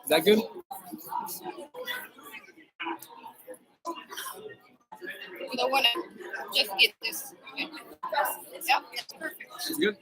that good? You don't want to just get this. Okay. Yep, that's perfect. It's good.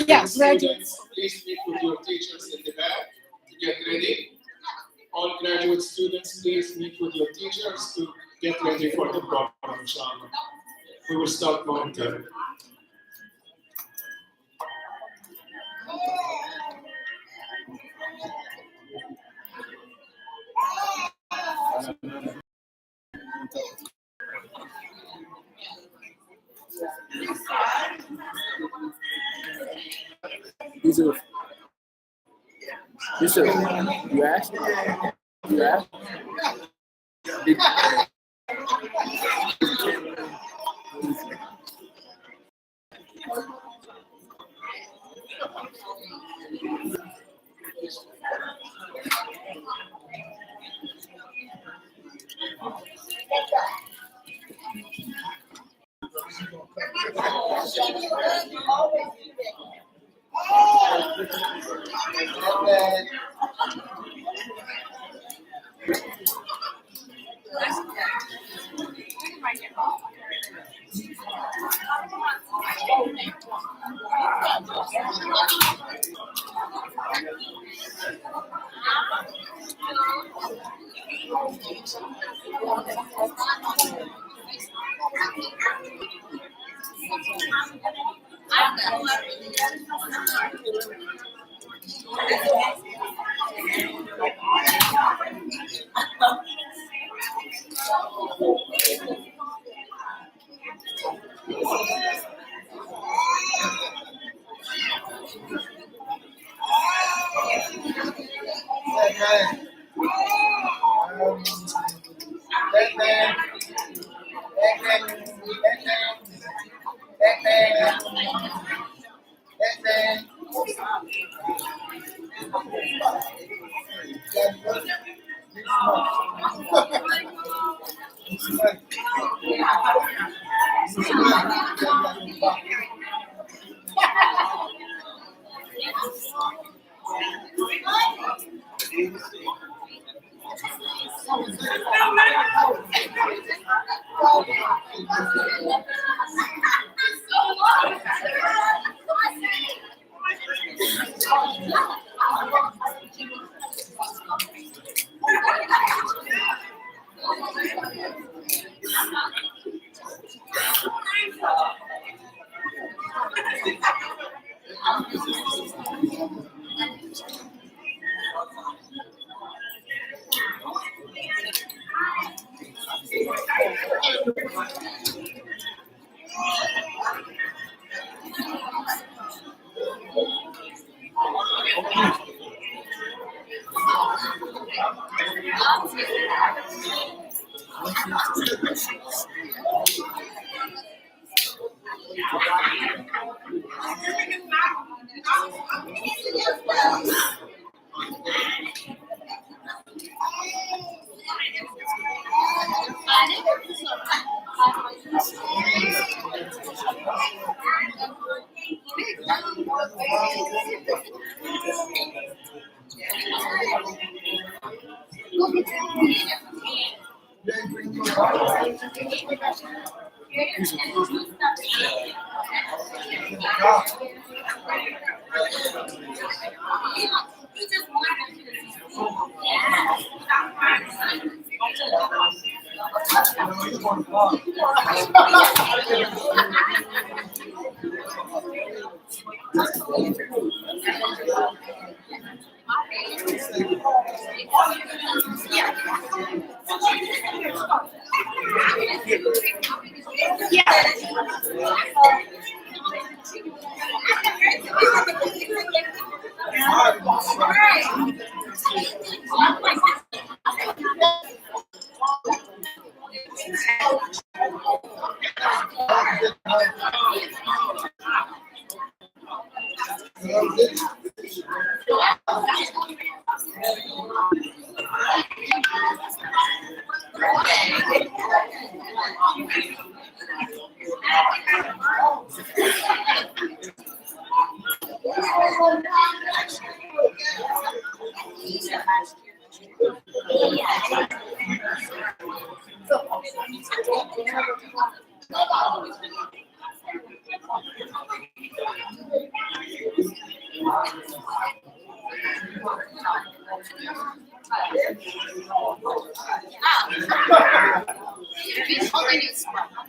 Yeah, graduates. Please meet with your teachers in the back to get ready. All graduate students, please meet with your teachers to get ready for the program, inshallah. We will start momentarily. These are You said you asked? You asked? Did,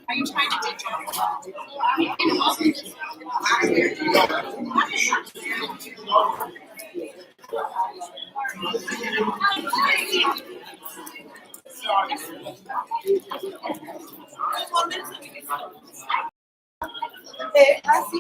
Are you trying to teach Así.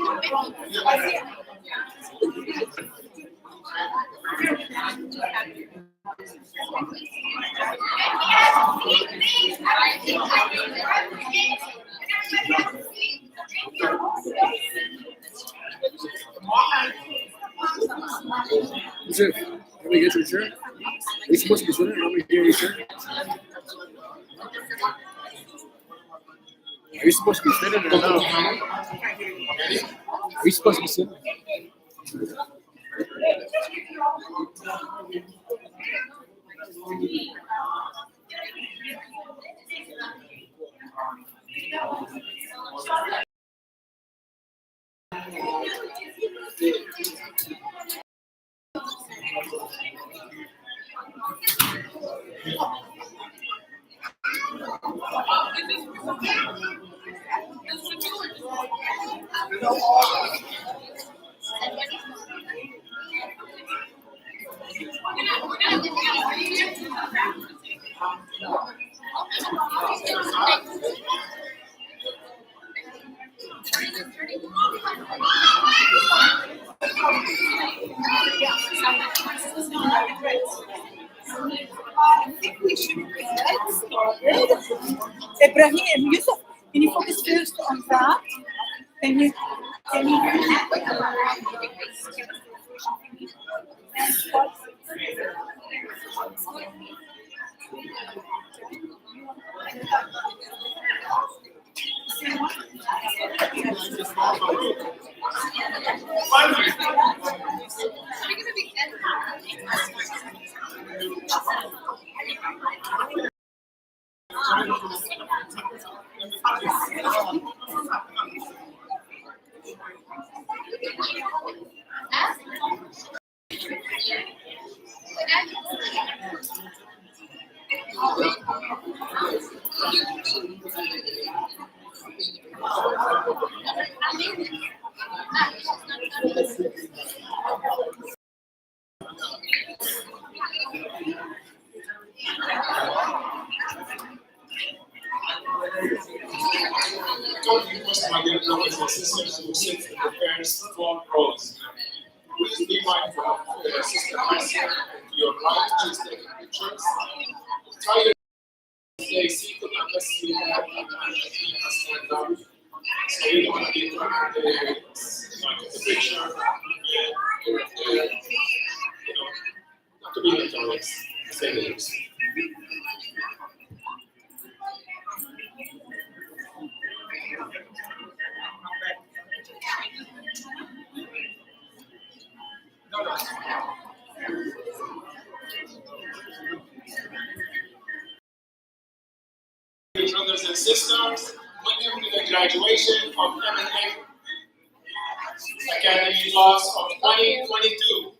Is it? Let me get your shirt. Are you supposed to be sitting? Let me get your shirt. Are you supposed to be sitting or no? Are you supposed to be sitting? I think we should get started. Ibrahim, Yusuf, can you focus first on that? Can you? Don't request my dear brothers and sisters who sit in the parents' front rows. Please be mindful of Sister Marcia and to your right, she's taking pictures. Try your stay seated unless you have a stand up. So you don't want to be trying to get the picture, not to be notorious, say the least. Brothers and sisters, welcome to the graduation of M&A Academy class of 2022.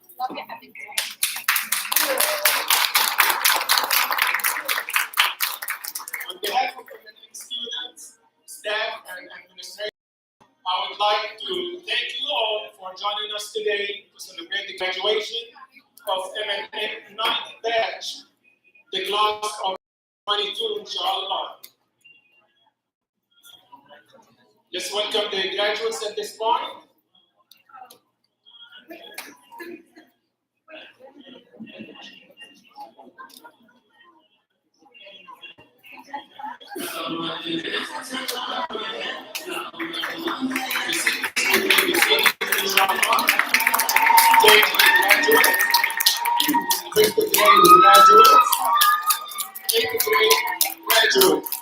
On behalf of M&A students, staff, and administration, I would like to thank you all for joining us today to celebrate the graduation of M&A 9th batch, the class of 22, inshallah. Let's welcome the graduates at this point. Graduates.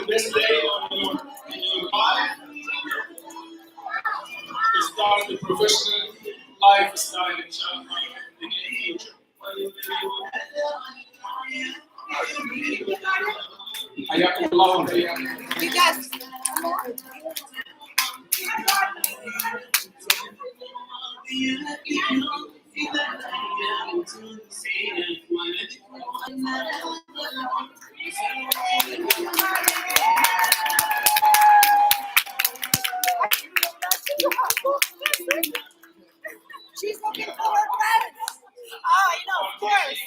This day on your life to start the professional lifestyle inshallah in the future. حياكم الله وحياكم. You guys. She's looking for her friends. Oh, of course.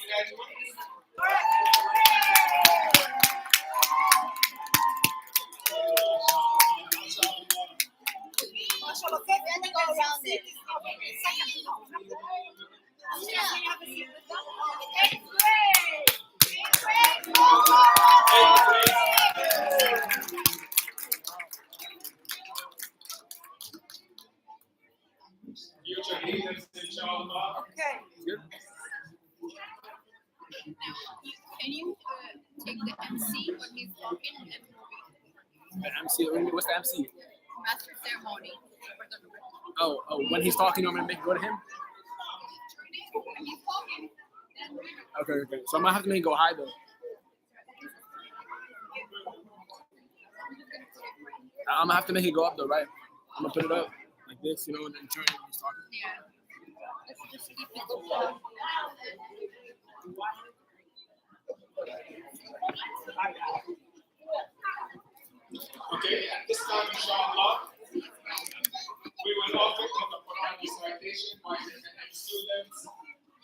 MashaAllah, fifth, and then go around it. Second. Yeah. Eighth grade. Future leaders, inshallah. Okay. Can you take the MC when he's talking and The MC. What's the MC? master ceremony for the Oh, when he's talking, I'm gonna make it go to him. when he's talking, then Okay. So I'm gonna have to make it go high though. I'm gonna have to make it go up though, right? I'm gonna put it up like this, and then turn when he's talking. yeah. Let's just keep it going. Okay, at this time, inshallah, we will offer the Quran recitation by the students,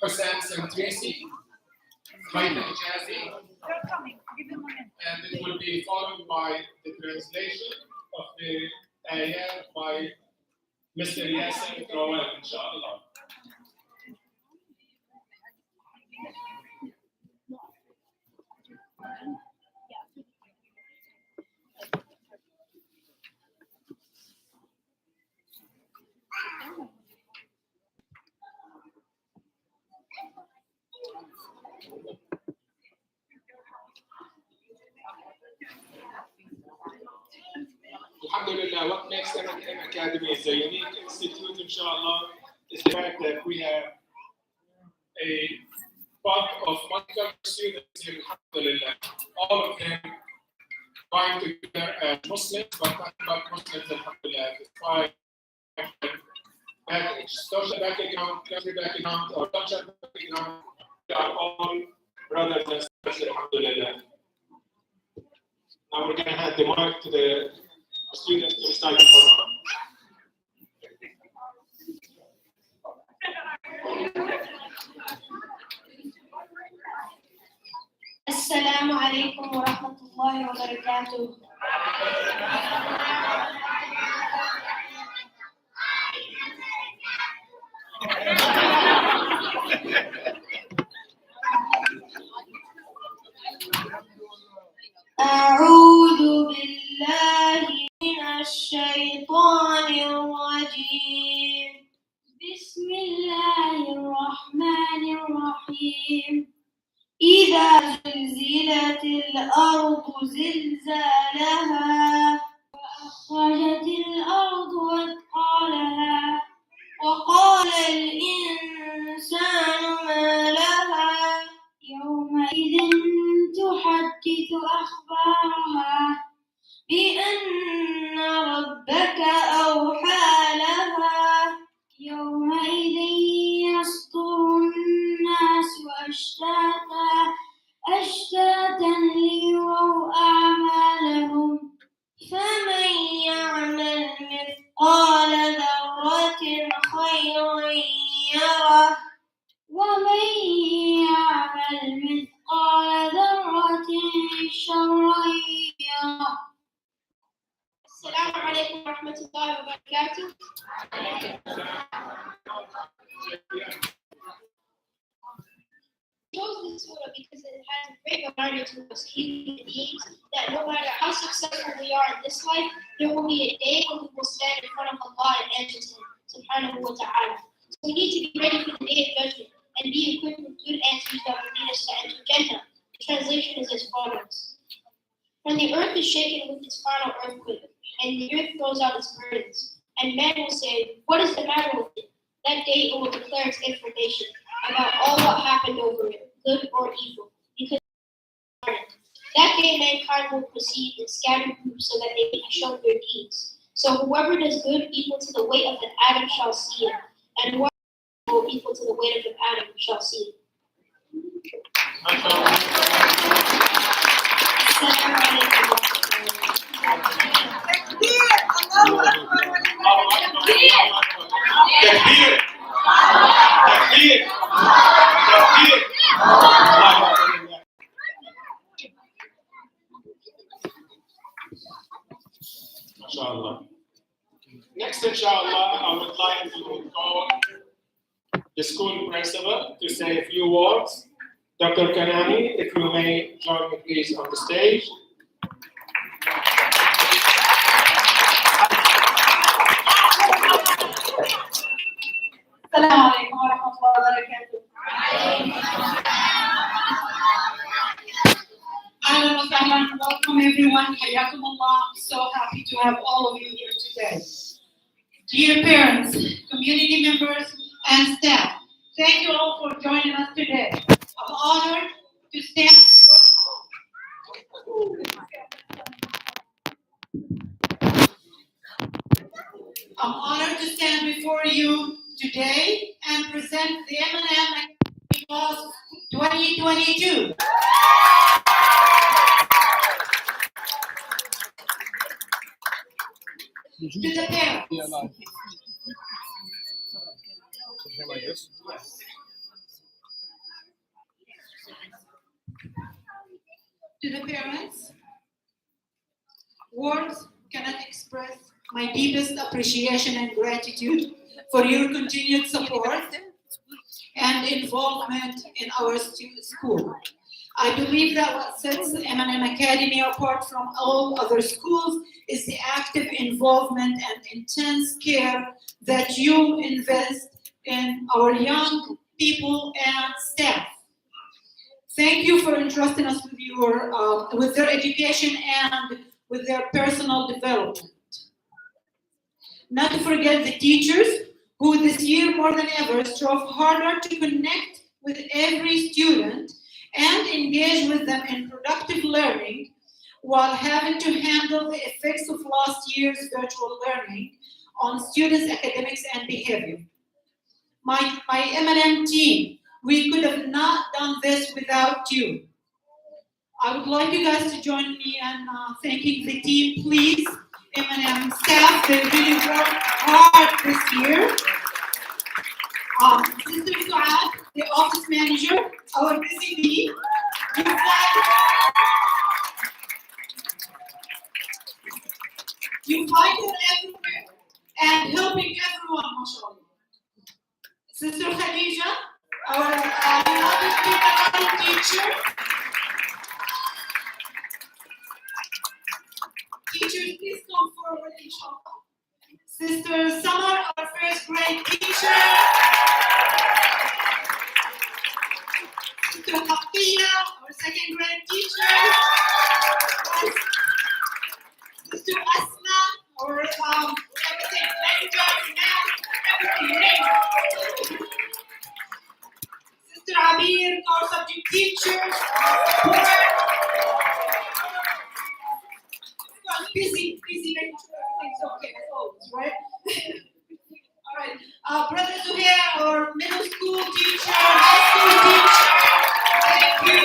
Hussein and Tracy, Maida Jazi, They're coming. Give them a minute. and it will be followed by the translation of the ayah by Mr. Yasser Crowell, inshallah. Alhamdulillah, what makes M Academy is a unique institute, inshallah, is the fact that we have a bunch of multicultural students here, alhamdulillah. All of them trying together as Muslims, but not about Muslims, alhamdulillah. Despite social background, country background, or cultural background, we are all brothers and sisters, alhamdulillah. Now we're going to hand the mic to the students to recite the Quran. السلام عليكم ورحمة الله وبركاته. أعوذ بالله من الشيطان الرجيم. بسم الله الرحمن الرحيم. إذا زلزلت الأرض زلزالها وأخرجت الأرض أثقالها وقال الإنسان ما لها يومئذ تحدث أخبارها بأن ربك أوحى لها يومئذ يصدر الناس أشتاتا ليروا أعمالهم فمن يعمل مثقال ذرة خيرا يره ومن يعمل مثقال ذرة شرا يره. السلام عليكم ورحمة الله وبركاته. I chose this surah because it has a great reminder to us human beings that no matter how successful we are in this life, there will be a day when we will stand in front of Allah and answer to Him, subhanahu wa ta'ala. So we need to be ready for the day of judgment and be equipped with good answers that will lead us to enter Jannah. The translation is as follows. When the earth is shaken with its final earthquake, and the earth throws out its burdens, and man will say, what is the matter with it? That day it will declare its information about all what happened over it, good or evil, because that day mankind will proceed in scattered groups so that they may be shown their deeds. So whoever does good equal to the weight of an atom shall see it, and whoever does evil equal to the weight of an atom shall see it. Assalamu alaikum. Takbir! Takbir! Takbir! Next, inshallah, I would like to call the school principal to say a few words. Dr. Kanani, if you may join me please on the stage. Assalamu alaikum wa rahmatullahi wa barakatuh. Ahlan wa sahlan. Welcome everyone. Hayakumullah. I'm so happy to have all of you here today. Dear parents, community members, and staff, thank you all for joining us today. I'm honored to stand before you today and present the M&M Class 2022. To the parents. Yeah, no. Something like this. To the parents, words cannot express my deepest appreciation and gratitude for your continued support and involvement in our school. I believe that what sets M&M Academy apart from all other schools is the active involvement and intense care that you invest in our young people and staff. Thank you for entrusting us with their education and with their personal development. Not to forget the teachers who this year more than ever strove harder to connect with every student and engage with them in productive learning while having to handle the effects of last year's virtual learning on students' academics and behavior. My M&M team, we could have not done this without you. I would like you guys to join me in thanking the team, please. M&M staff, they really worked hard this year. Sister Suad, the office manager, our busy bee, you find her everywhere and helping everyone, mashallah. Sister Khadija, our beloved teacher. Teachers, please come forward, inshallah. Sister Samar, our first grade teacher. Sister Hafiya, our second grade teacher. Sister Asma, our everything, language, math, everything. Sister Abir, our subject teacher. Busy making sure everything's okay as always, right? All right. Brother Zuhair, our middle school teacher, high school teacher, thank you.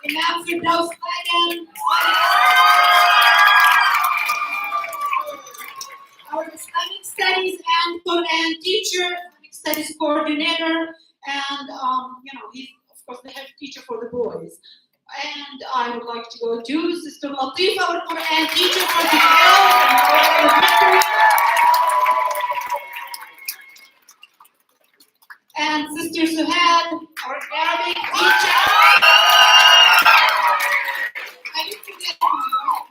Imam Firdaus Lagan, our Islamic studies and Quran teacher, Islamic studies coordinator, and he's of course the head teacher for the boys. And I would like to go to Sister Latifa, our Quran teacher for the girls and our valedictory. And Sister Suhad, our Arabic teacher. I didn't forget anyone.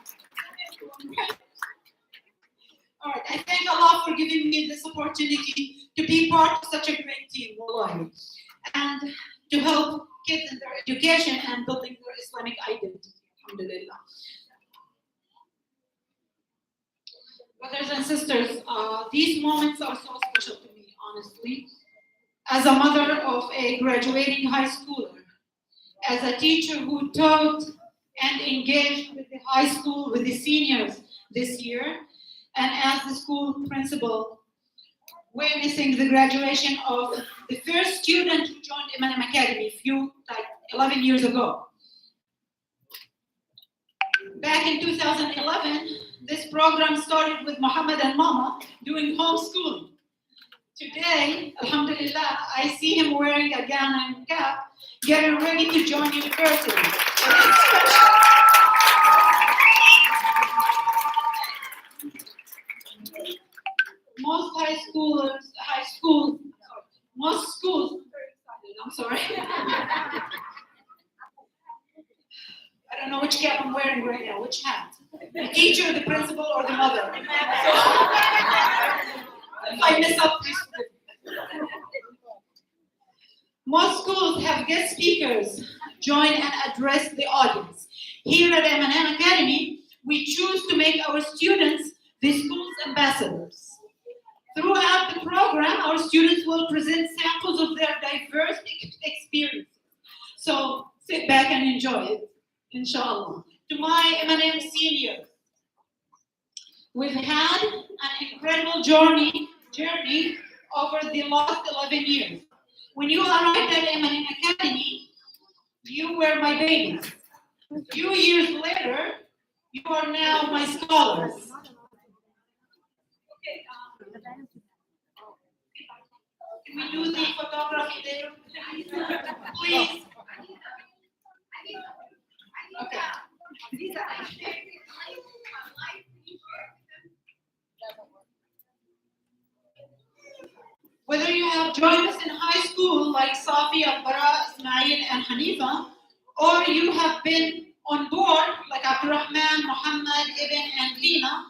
All right, I thank Allah for giving me this opportunity to be part of such a great team, wallahi, and to help kids in their education and building their Islamic identity. Alhamdulillah. Brothers and sisters, these moments are so special to me, honestly. As a mother of a graduating high schooler, as a teacher who taught and engaged with the high school, with the seniors this year, and as the school principal, witnessing the graduation of the first student who joined M&M Academy 11 years ago. Back in 2011, this program started with Muhammad and Mama doing homeschooling. Today, alhamdulillah, I see him wearing a gown and cap, getting ready to join university. So it's special. know which cap I'm wearing right now. Which hat? The teacher, the principal, or the mother? If I mess up, please forgive me. Most schools have guest speakers join and address the audience. Here at M&M Academy, we choose to make our students the school's ambassadors. Throughout the program, our students will present samples of their diverse experiences. So sit back and enjoy it, inshallah. To my M&M seniors, we've had an incredible journey over the last 11 years. When you arrived at M&M Academy, you were my babies. A few years later, you are now my scholars. Okay, can we do the photography there? Please. Okay. Whether you have joined us in high school like Safi, Al-Bara, Ismail, and Hanifa, or you have been on board like Abdurrahman, Muhammad, Ibn, and Lina,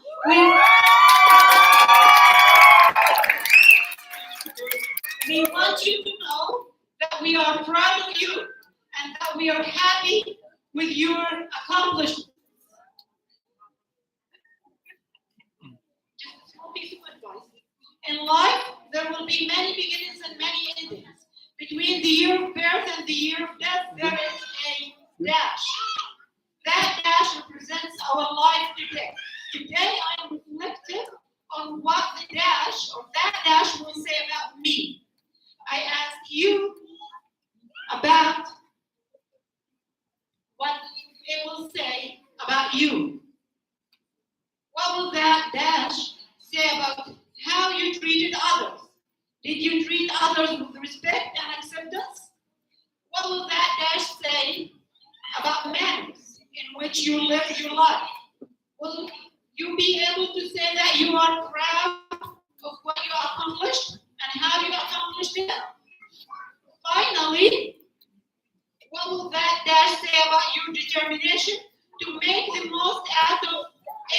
we want you to know that we are proud of you and that we are happy with your accomplishments. Just a small piece of advice. In life, there will be many beginnings and many endings. Between the year of birth and the year of death, there is a dash. That dash represents our life today. Today, I am reflective on what the dash or that dash will say about me. I ask you about what it will say about you. What will that dash say about how you treated others? Did you treat others with respect and acceptance? What will that dash say about manners in which you live your life? Will you be able to say that you are proud of what you accomplished and how you accomplished it? Finally, what will that dash say about your determination to make the most out of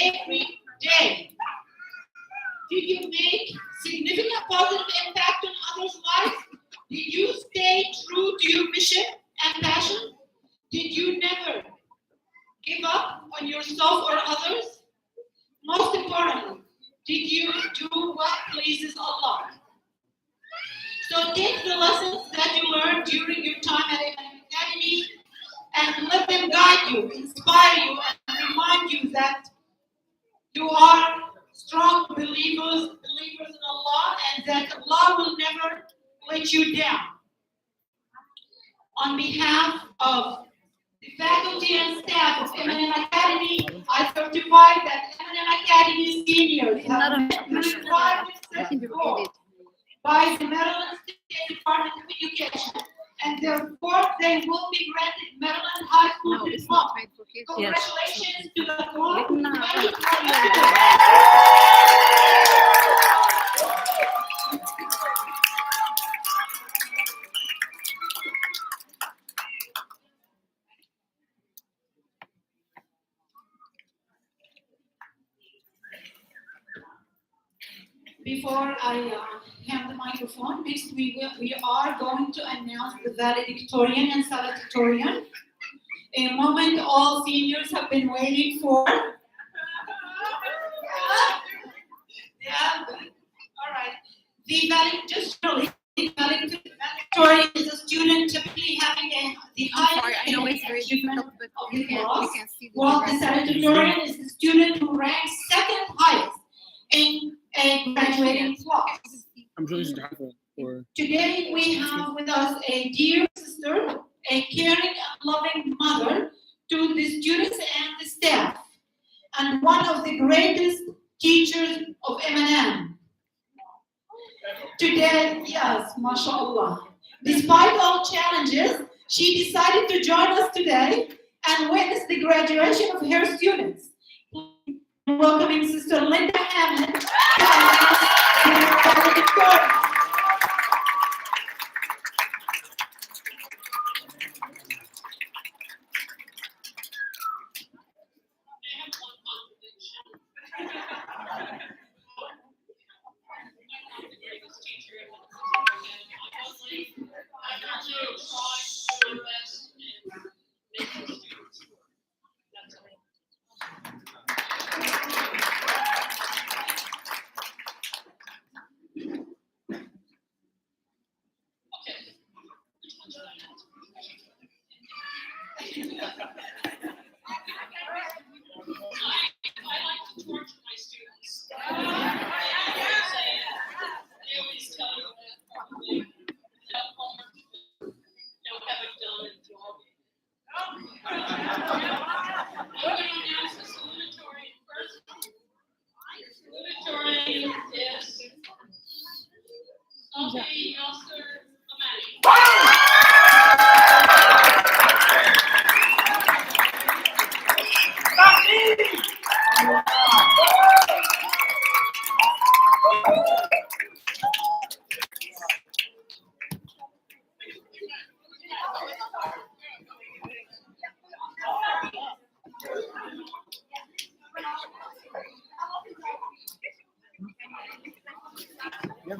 every day? Did you make significant positive impact on others' lives? Did you stay true to your mission and passion? Did you never give up on yourself or others? Most importantly, did you do what pleases Allah? So take the lessons that you learned during your time at Islamic Academy and let them guide you, inspire you, and remind you that you are strong believers in Allah and that Allah will never let you down. On behalf of the faculty and staff of M&M Academy, I certify that M&M Academy seniors have met the requirements set forth by the Maryland State Department of Education, and therefore they will be granted Maryland High School diploma. Congratulations to the class. Before I hand the microphone, next we are going to announce the valedictorian and valedictorian. A moment all seniors have been waiting for. Yeah, all right. The valedictorian is a student typically having the highest I know it's very difficult, but you can see the while the valedictorian is the student who ranks second highest in a graduating class. I'm sure this is helpful for. Today we have with us a dear sister, a caring and loving mother to the students and the staff, and one of the greatest teachers of M&M. Today, yes, mashallah. Despite all challenges, she decided to join us today and witness the graduation of her students. Welcoming Sister Linda Hammond. like to torture my students. They always tell you that probably have homework to do, don't have it done until I'm going to announce the salutatorian first. Salutatorian is Sophie Yasser Amani. Yep.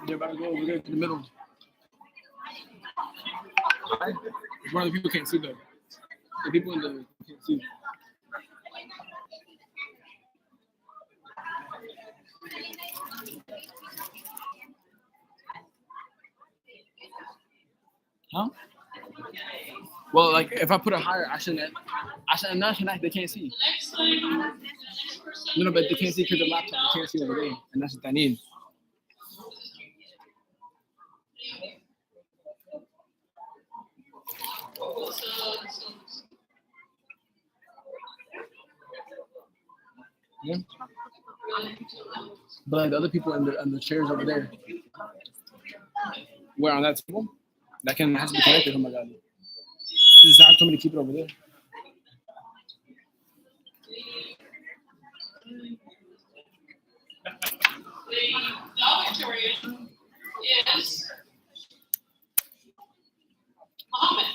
You're about to go over there to the middle. Right? Where the people can't see though. The people in the can't see. Huh? Well, like if I put it higher, I shouldn't. They can't see. The next thing, the next person. No, but they can't see because of the laptop. They can't see over there, and that's what I need. Yeah. But like the other people in the chairs over there, where on that table, that can has to be connected. Oh my god! There's not so many people over there. The valedictorian is Mohammed.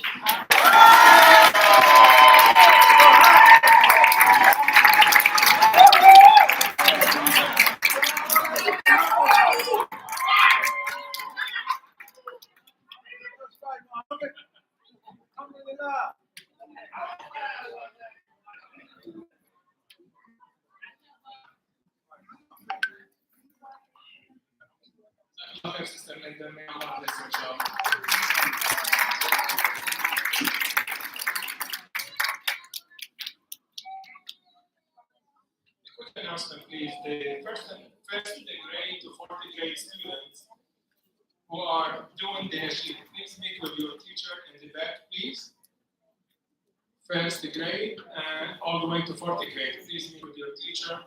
Sister Linda, may Allah bless your job. Quick announcement, please. The first grade to 40th grade students who are doing their sheet, please meet with your teacher in the back, please. First grade and all the way to 40th grade, please meet with your teacher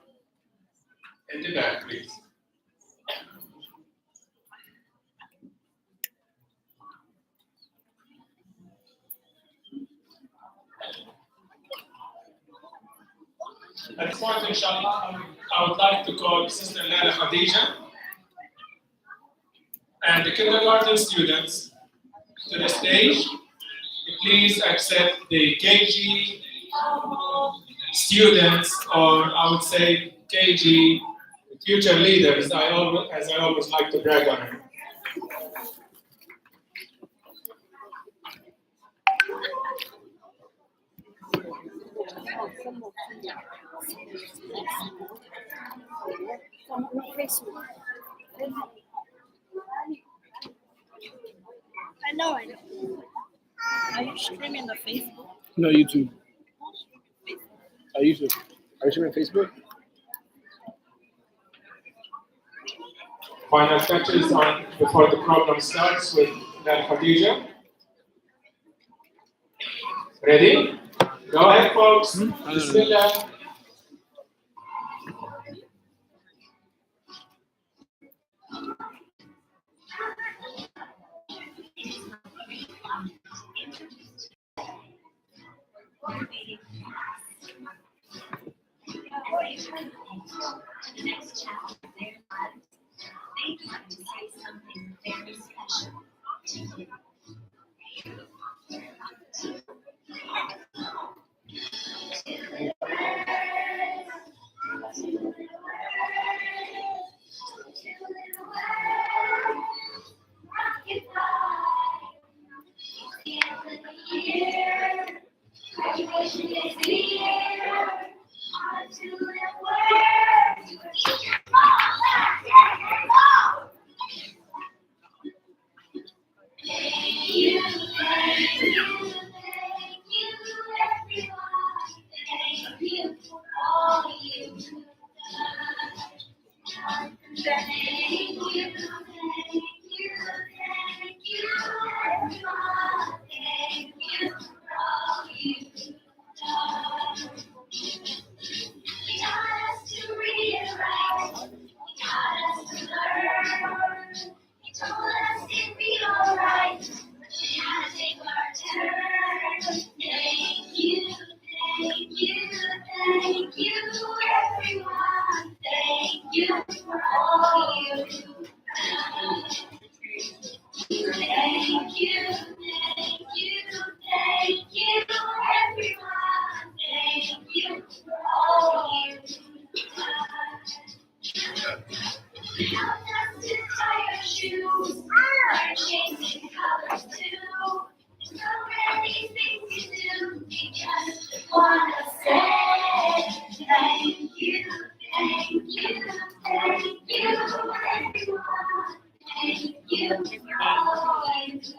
in the back, please. At this point, inshallah, I would like to call Sister Lala Khadija and the kindergarten students to the stage. Please accept the KG students, or I would say KG future leaders, as I always like to brag on them. I know. Are you streaming the Facebook? No, YouTube. Are you streaming Facebook? Final touches on before the program starts with Lala Khadija. Ready? Go ahead, folks. Bismillah. The next chapter of their lives, they'd like to say something very special to you. Graduation is here. On to the world. You want to say thank you, thank you, thank you, everyone. Thank you for all you've done.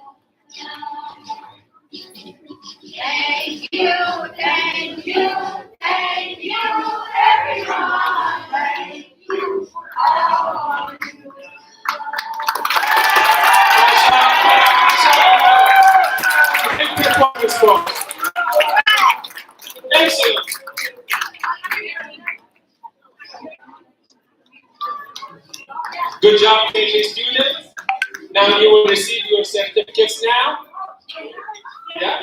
Thank you, thank you, thank you, everyone. Thank you for all you've done. Big performance, folks. Excellent. Good job, KJ students. Now you will receive your certificates now. Yeah.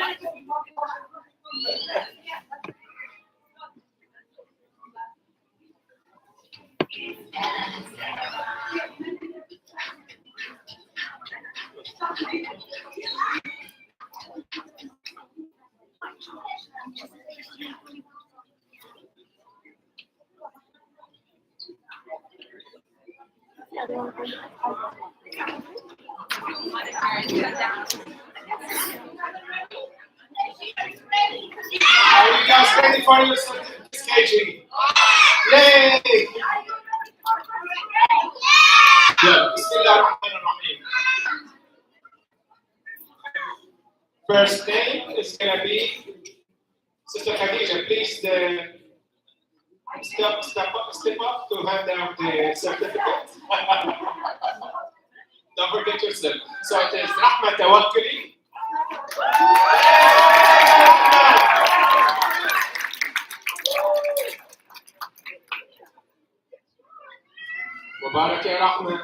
Are you guys ready for your certificates, KJ? Yay! Good. Bismillahirrahmanirrahim. First name is going to be Sister Khadija. Please step up to hand out the certificate. Don't forget yourself. So it is Rahma Tawakkuli. Mubarak ya Rahma.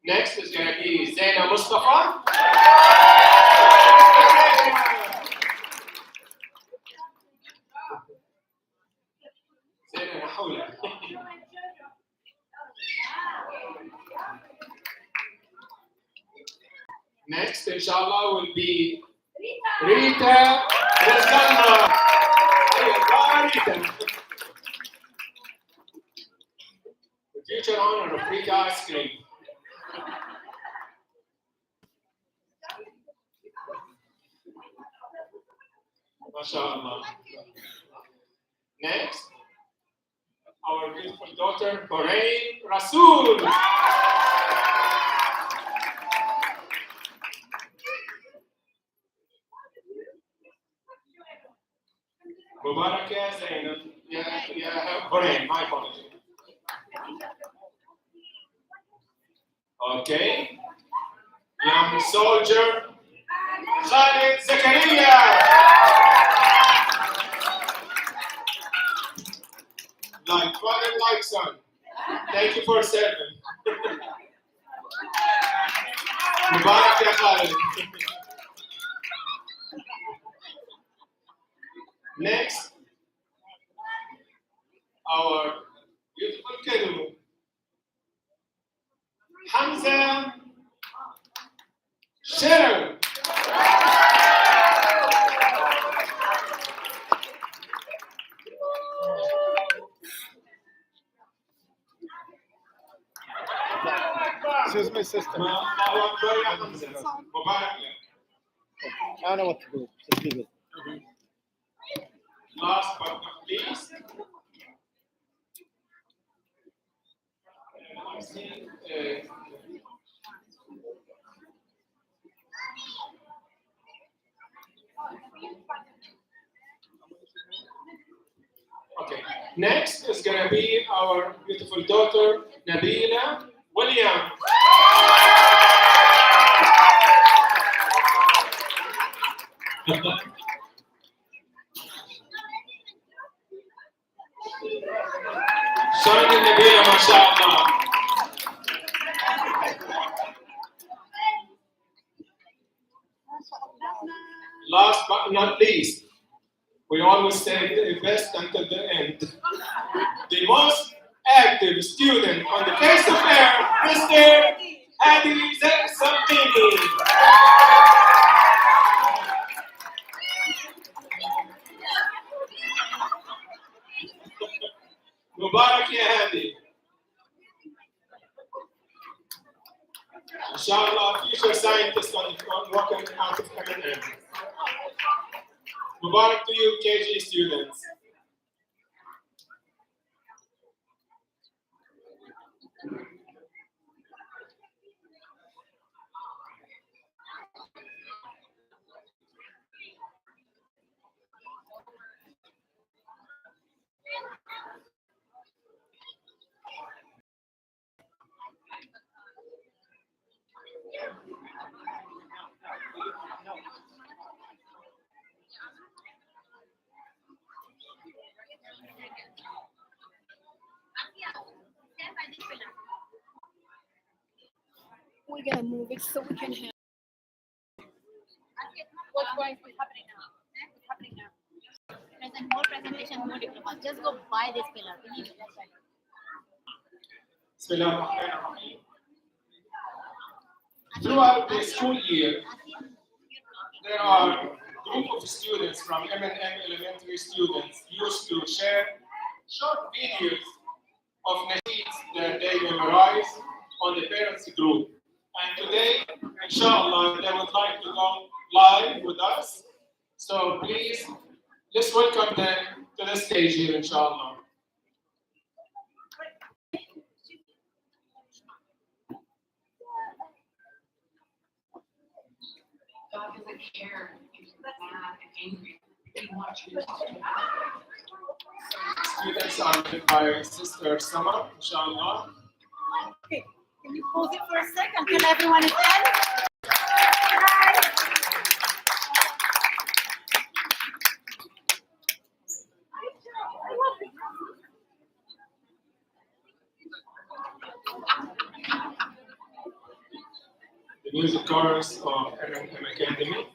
Next is going to be Zaina Mustafa. Zaina Nahula. Next, inshallah, will be Rita Rizalna. Rita. The future owner of Rita Ice Cream. MashaAllah. Next, our beautiful daughter, Bahrain Rasool. Mubarak ya Zainab. Yeah, Bahrain, my apology. Okay. Young soldier, Khalid Zakaria. Like father, like son. Thank you for serving. Mubarak ya Khalid. Next, our beautiful Kedu, Hamza Cheryl. This is my sister. Mubarak. I don't know what to do. Just leave it. Last but not least, okay. Next is going to be our beautiful daughter, Nabila William. Shining Nabila, mashallah. Last but not least, we always say the best until the end. The most active student on the face of earth, Mr. Hadi Samtini. Mubarak ya Hadi. Inshallah, future scientists on walking out of M&M. Mubarak to you, KG students. We're gonna move it so we can have. What's going to be happening now? What's happening now? Present more presentation, more diploma. Just go buy this pillar. Believe it. That's right. Bismillahirrahmanirrahim. Throughout the school year, there are a group of students from M&M elementary students used to share short videos of nasheeds that they memorize on the parents group. And today, inshallah, they would like to go live with us. So please, let's welcome them to the stage here, inshallah. God doesn't care if you're mad and angry. He wants you to talk. Students are led by Sister Sama, inshallah. Okay. Can you pause it for a second? Can everyone attend? The music chorus of M&M Academy.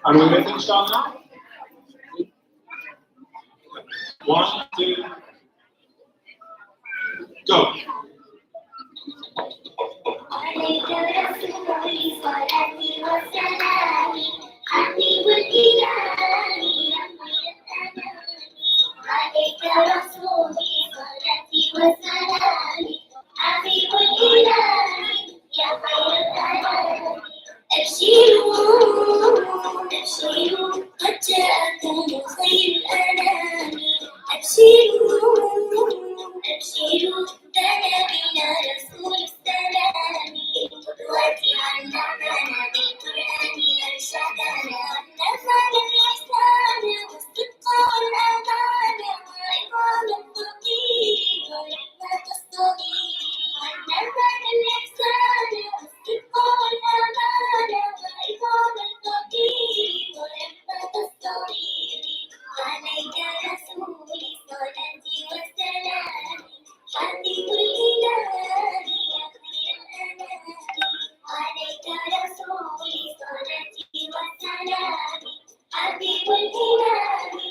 Are we ready, inshallah? 1, 2, go. عليك رسول صلاتي وسلامي حبيب الإله يا خير الأنام عليك رسول صلاتي وسلامي حبيب الإله يا خير الأنام أبشروا أبشروا قد جاءكم خير الأنام أبشروا أبشروا بدا بنا رسول السلام قدوتي علمنا بالقرآن أرشدنا نفعنا الإحسان والصدق والأمانة وإقام التوحيد ورحمة الصغير نفعنا الإحسان والصدق والأمانة وإقام التوحيد ورحمة الصغير عليك رسولي صلاتي وسلامي حبيب الإله يا خير الأنام عليك رسولي صلاتي وسلامي حبيب الإله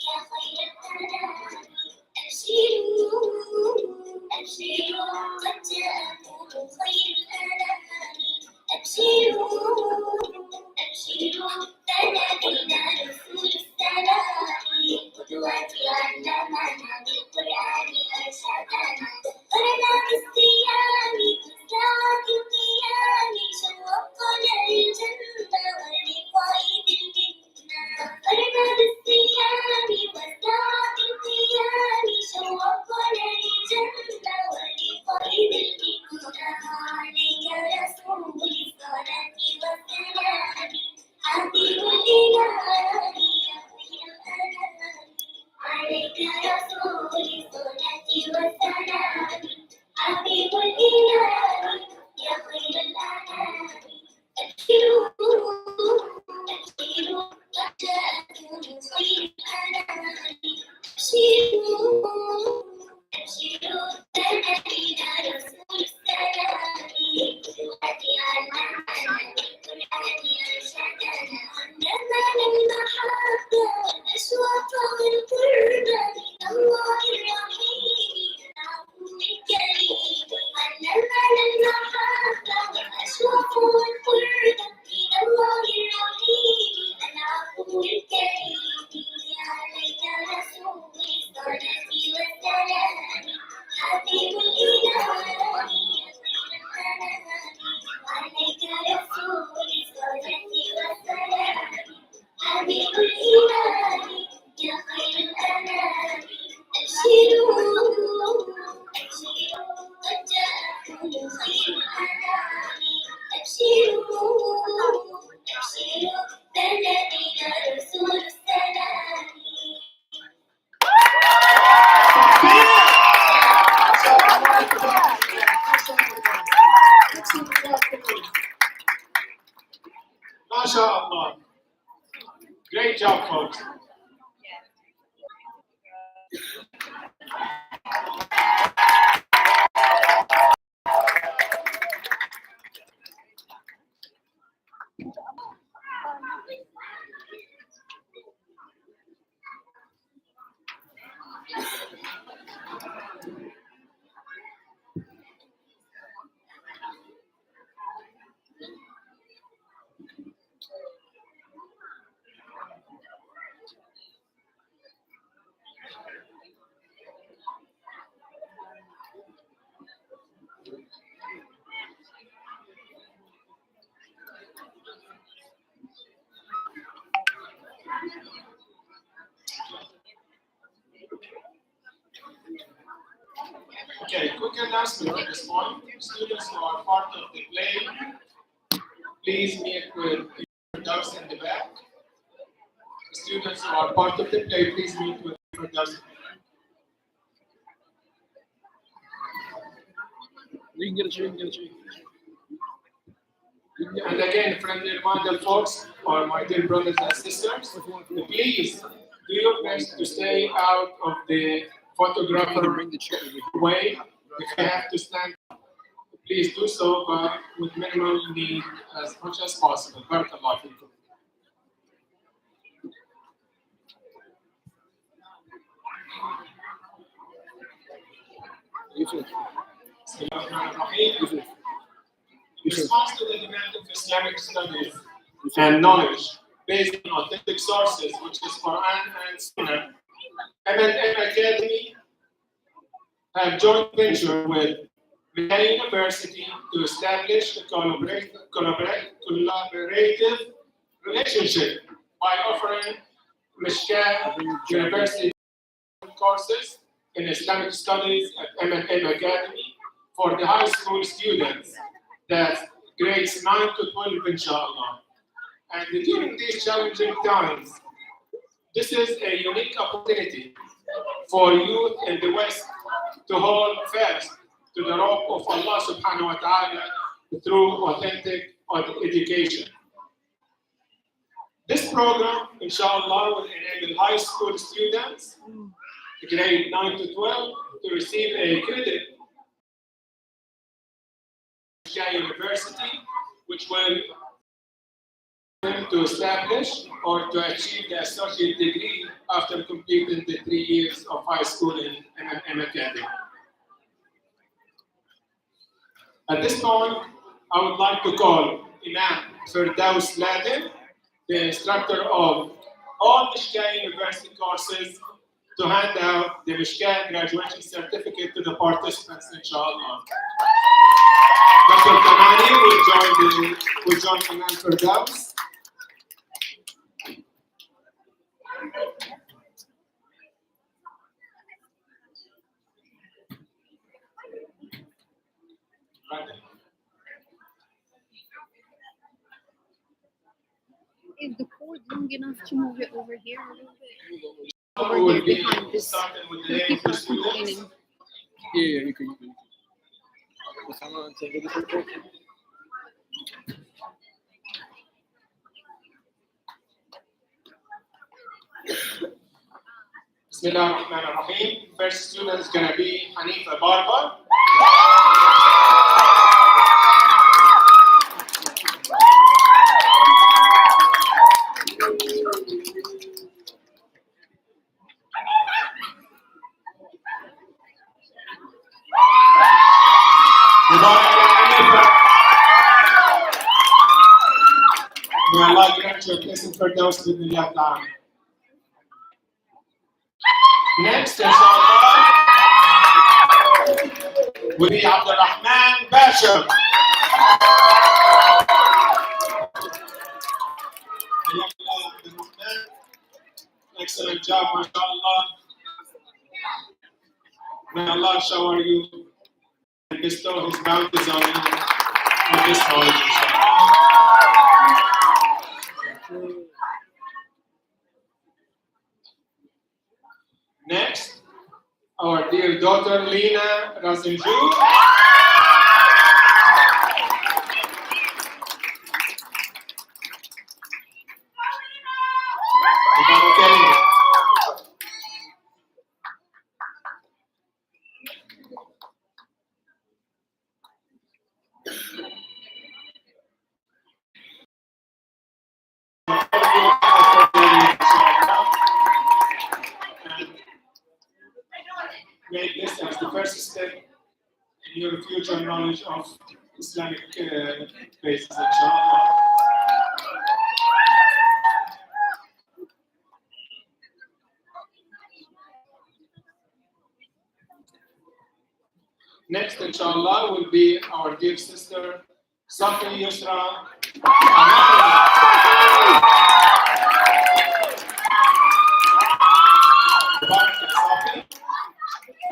يا خير الأنام أبشروا أبشروا قد جاءكم خير الأنام أبشروا أبشروا بدا بنا رسول السلام قدوتي علمنا بالقرآن أرشدنا فرنا بالصيام ساعة القيام شوقنا للجنة ولقاء بالجنة فرنا بالصيام وساعة القيام شوقنا للجنة ولقاء بالجنة عليك رسول صلاتي وسلامي حبيب الإله يا خير الأنام عليك رسول صلاتي وسلامي حبيب الإله يا خير الأنام أبشروا أبشروا قد جاءكم خير الأنام أبشروا أبشروا بدا بنا رسول السلام قدوتي علمنا بالقرآن أرشدنا علمنا المحبة والأشواق والقربة من الله الرحيم العفو الكريم علمنا المحبة والأشواق والقربة من الله الرحيم العفو الكريم عليك رسول صلاتي وسلامي حبيب الإله يا خير الأنام عليك رسول صلاتي وسلامي حبيب الإله يا خير الأنام أبشروا أبشروا قد جاءكم خير الأنام أبشروا أبشروا بدا بنا رسول السلام MashaAllah. Great job, folks. Okay, quick announcement at this point. Students who are part of the play, please meet with Firdaus in the back. Students who are part of the play, please meet with Firdaus. You can get a chair, you can get a chair. And again, friendly reminder, folks, or my dear brothers and sisters, please do your best to stay out of the photographer Bring the chair over here. way. If you have to stand, please do so, but with minimal need as much as possible. Barakallah feekum. Yusuf. Bismillahirrahmanirrahim. Yusuf. In Yusuf. response to the demand of Islamic studies and knowledge based on authentic sources, which is Quran and Sunnah, M&M Academy have joint venture with the University to establish a collaborative relationship by offering Mishkan University courses in Islamic studies at M&M Academy for the high school students, that's grades 9 to 12, inshallah. And during these challenging times, this is a unique opportunity for youth in the West to hold fast to the rope of Allah subhanahu wa ta'ala through authentic education. This program, inshallah, will enable high school students, grade 9 to 12, to receive a credit University, which will them to establish or to achieve the associate degree after completing the 3 years of high school in M&M Academy. At this point, I would like to call Imam Firdaus Laden, the instructor of all Mishkan University courses, to hand out the Mishkan graduation certificate to the participants, inshallah. Dr. Kamani will join Imam Firdaus. Is the cord long enough to move it over here a little bit? We Over will here be behind this. starting with the So names people of are students. complaining. Yeah, you can. What's time on? Take this real quick. Bismillah ar-Rahman ar-Rahim. First student is going to be Hanifa Barber. Mubarak ya Hanifa. May Allah grant your blessing for those with the ta'ala. Next, inshallah, will be Abdurrahman Bashar. Excellent job, mashallah. May Allah shower you and bestow His bounties on you with this knowledge, inshallah. Next, our dear daughter Lena Razinju. Make this as the first step in your future knowledge of Islamic basis, inshallah. Next, inshallah, will be our dear sister, Safi Yusra.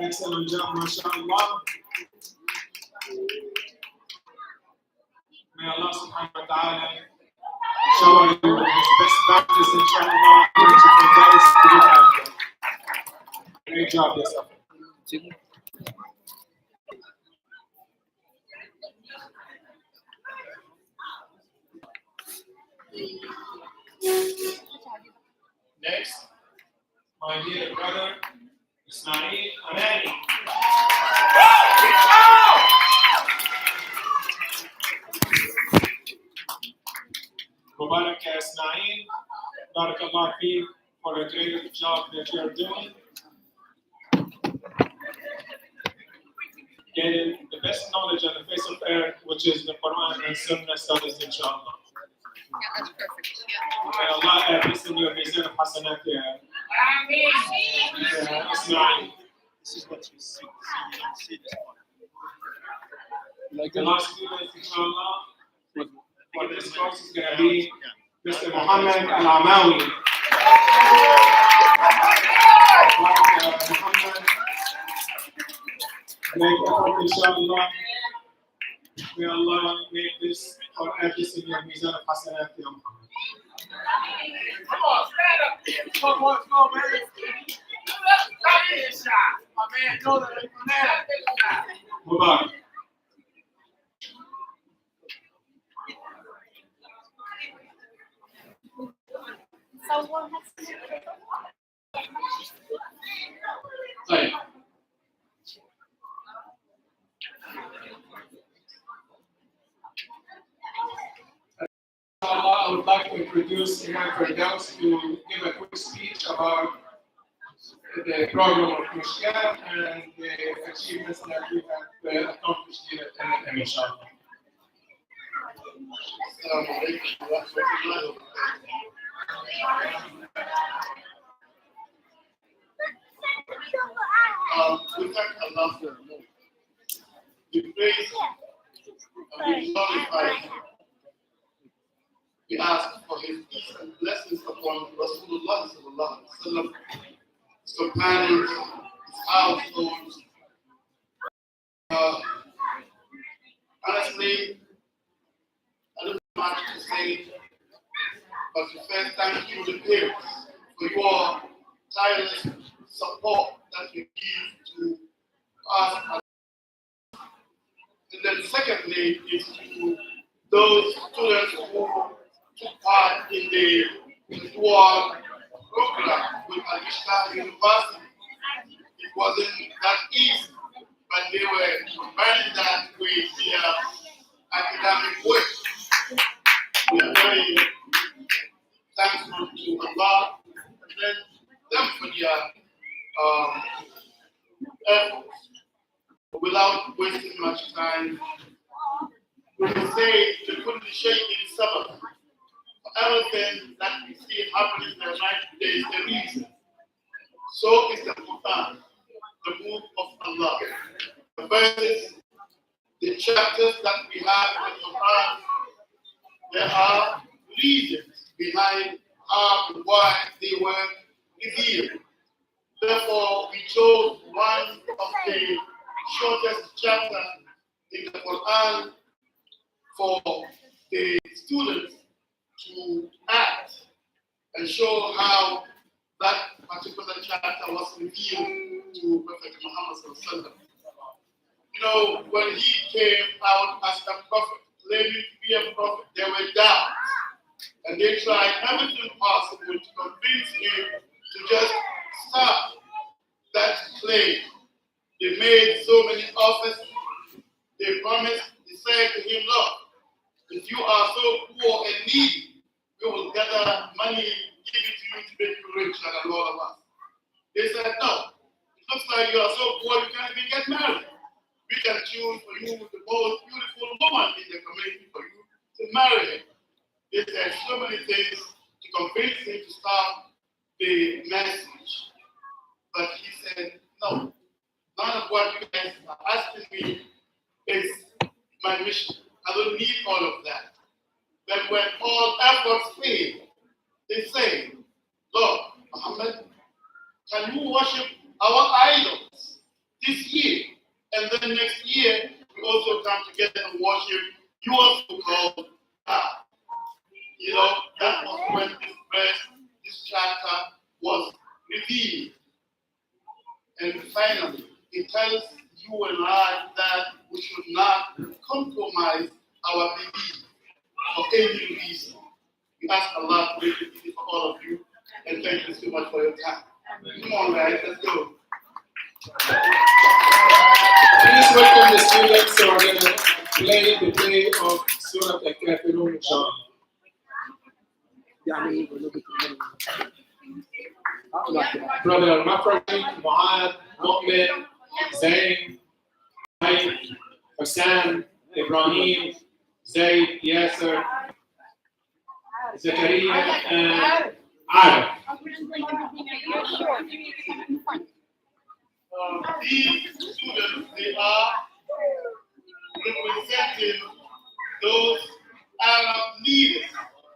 excellent job, mashallah. May Allah subhanahu wa ta'ala shower you with his best practice, inshallah, and to progress to the end. Great job, yourself. Next, my dear brother, Ismail Amani. Mubarak ya Ismail, Barakallah Feek, for a great job that you are doing. Getting the best knowledge on the face of earth, which is the Quran and Sunnah studies, inshallah. Yeah, that's perfect. May Allah add this in your Mizan of Hasanat, Ismail. This is what you see this one. Like the last student, inshallah, for this course is going to be Mr. Muhammad Al-Amawi. Muhammad, make effort, inshallah. May Allah make this or add this in your Mizan of Hasanat, Ya Muhammad. Come on, stand up here. Come on, let's go, man. Come in, shot. My man, know that I'm from there. Mubarak. Someone has to Right. Inshallah, I would like to introduce Imam Firdaus to give a quick speech about the program of Mishkat and the achievements that we have accomplished here at MMM, inshallah. Assalamu alaikum wa rahmatullahi wa barakatuh. We thank Allah for the moment. We praise and we glorify Him. We ask for His peace and blessings upon Rasulullah sallallahu alaihi wasallam, his companions, his household. Honestly, I don't have much to say, but to first thank you, the parents, for your tireless support that you give to us. And then secondly is to those students who took part in the dual program with Al-Ishaq University. It wasn't that easy, but they were combining that with their academic work. We are very thankful to Allah and them for their efforts. Without wasting much time, we will say to put the shade in sabbath. Everything that we see happening in our life today is the reason. So is the Quran, the book of Allah. The verses, the chapters that we have in the Quran, there are reasons behind how and why they were revealed. Therefore, we chose one of the shortest chapter in the Quran for the students to act and show how that particular chapter was revealed to Prophet Muhammad sallallahu alaihi wasallam. You know, when he came out as a prophet, claiming to be a prophet, there were doubts. And they tried everything possible to convince him to just stop that claim. They made so many offers. They promised, they said to him, look, if you are so poor and needy, we will gather money, give it to you to make you rich and all of us. They said, no, it looks like you are so poor you can't even get married. We can choose for you the most beautiful woman in the community for you to marry her. They said so many things to convince him to stop the message. But he said, no, none of what you guys are asking me is my mission. I don't need all of that. Then when all efforts fail, they say, Lord, Muhammad, can you worship our idols? this year. And then next year, we also come together and worship. You also called God. You know, that was when this verse, this chapter was revealed. And finally, it tells you and I that we should not compromise our belief for any reason. We ask Allah to make it easy for all of you, and thank you so much for your time. Come on, guys, let's go. Please welcome the students who are going to play the play of Surah Al-Kafirun, inshallah. Brother Mafradi, Muad, Mu'min, Zayn, Mike, Hassan, Ibrahim, Zayd, Yasser, Zakaria, and Arif. These students, they are representing those Arab leaders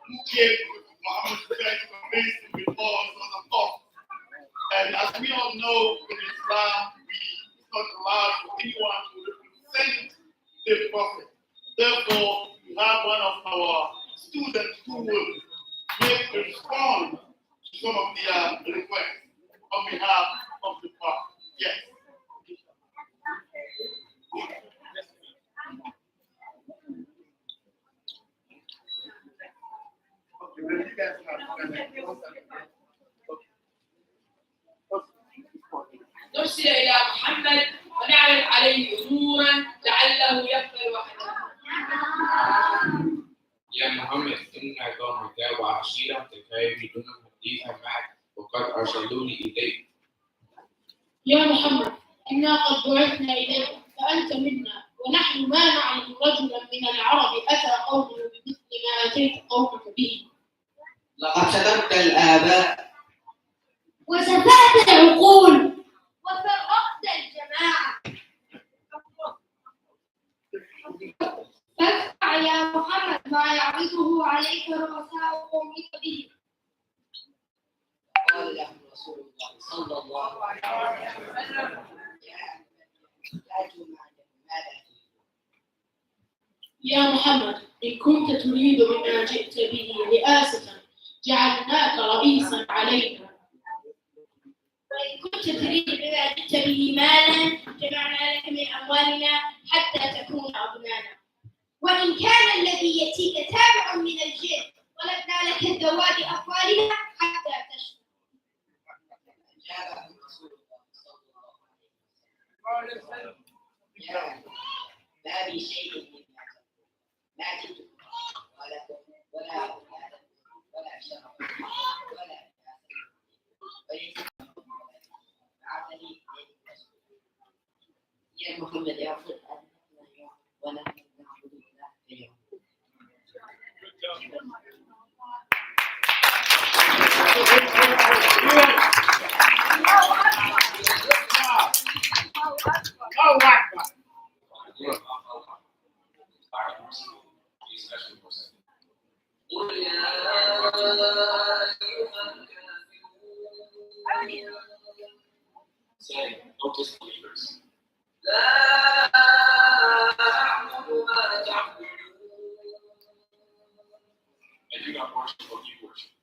who came with Muhammad to convince them with all sorts of thoughts. And as we all know, in Islam, it's not allowed for anyone to represent the Prophet. Therefore, we have one of our students who will make a response to some of their requests on behalf of the Prophet. Yes. نرسل إلى محمد ونعرض عليه أمورا لعله يقبل وحده. يا محمد إن قومك وعشيرتك يريدون الحديث معك وقد أرسلوني إليك. يا محمد إنا قد بعثنا إليك فأنت منا ونحن ما نعلم رجلا من العرب أتى قومه بمثل ما أتيت قومك به. لقد شتمت الآباء وسفهت العقول وفرقت الجماعة. فادفع يا محمد ما يعرضه عليك رؤساء قومك به. قال له رسول الله صلى الله عليه وسلم يا محمد إن كنت تريد بما جئت به رئاسة جعلناك رئيسا علينا، وإن كنت تريد بما جئت به مالا جمعنا لك من أموالنا حتى تكون أغنانا، وإن كان الذي يأتيك تابع من الجن ولدنا لك الذوات أطفالنا حتى تشكر. ما بي شيء لا جد ولا أولاد ولا شرف ولا يا محمد يا رب ونحن نعبد الله اليوم. Say, no disbelievers. And do not worship what you worship.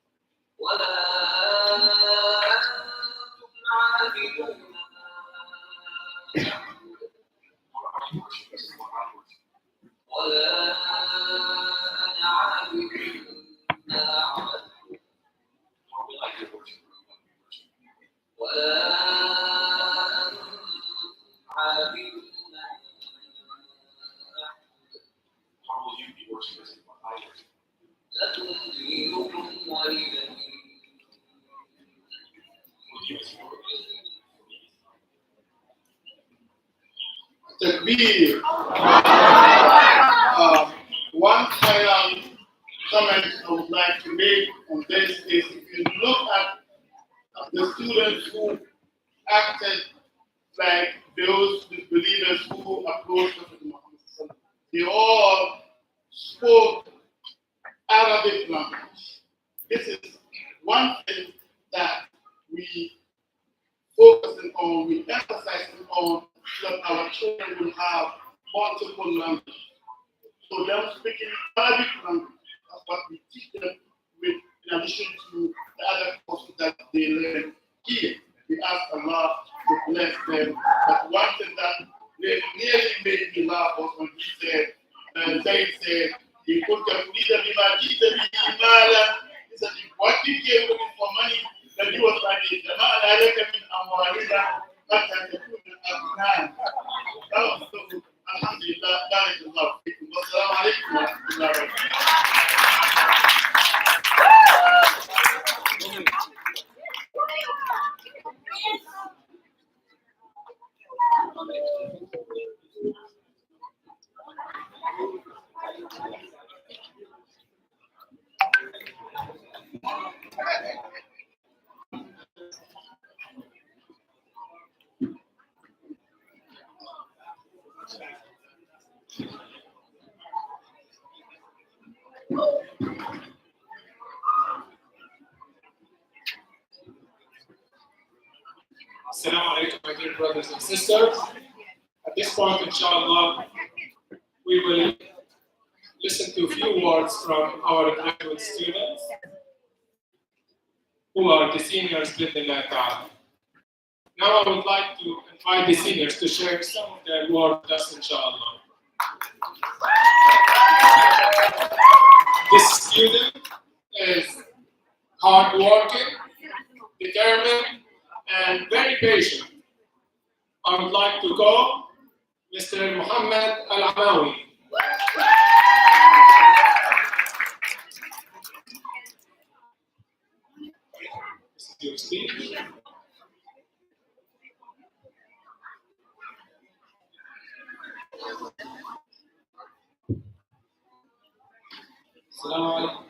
Nor are you worshipers what I worship. Nor will I be a worshiper of what you worship. Nor will you be worshipers of what I worship. Takbir. One final comment I would like to make on this is if you look at the students who acted like those disbelievers who approached Prophet Muhammad, they all spoke Arabic language. This is one thing that we focusing on, we emphasizing on our children will have multiple languages. So them speaking Arabic language, that's what we teach them with, in addition to the other courses that they learn here. We ask Allah to bless them. But one thing that nearly made me laugh was when he said, and they said, he put the leader in my he said, what you gave looking for money, then he was like, I recommend Amwarida, but I could have that was so good. Alhamdulillah, that is love. Wassalamu alaikum wa rahmatullahi wa Assalamu alaikum, my dear brothers and sisters. At this point, inshallah, we will listen to a few words from our graduate students who are the seniors bismillah ta'ala. Now I would like to invite the seniors to share some of their words with us, inshallah. This student is hardworking, determined, and very patient. I would like to call Mr. Muhammad Al-Amawi. This is your speech. Assalamu alaikum.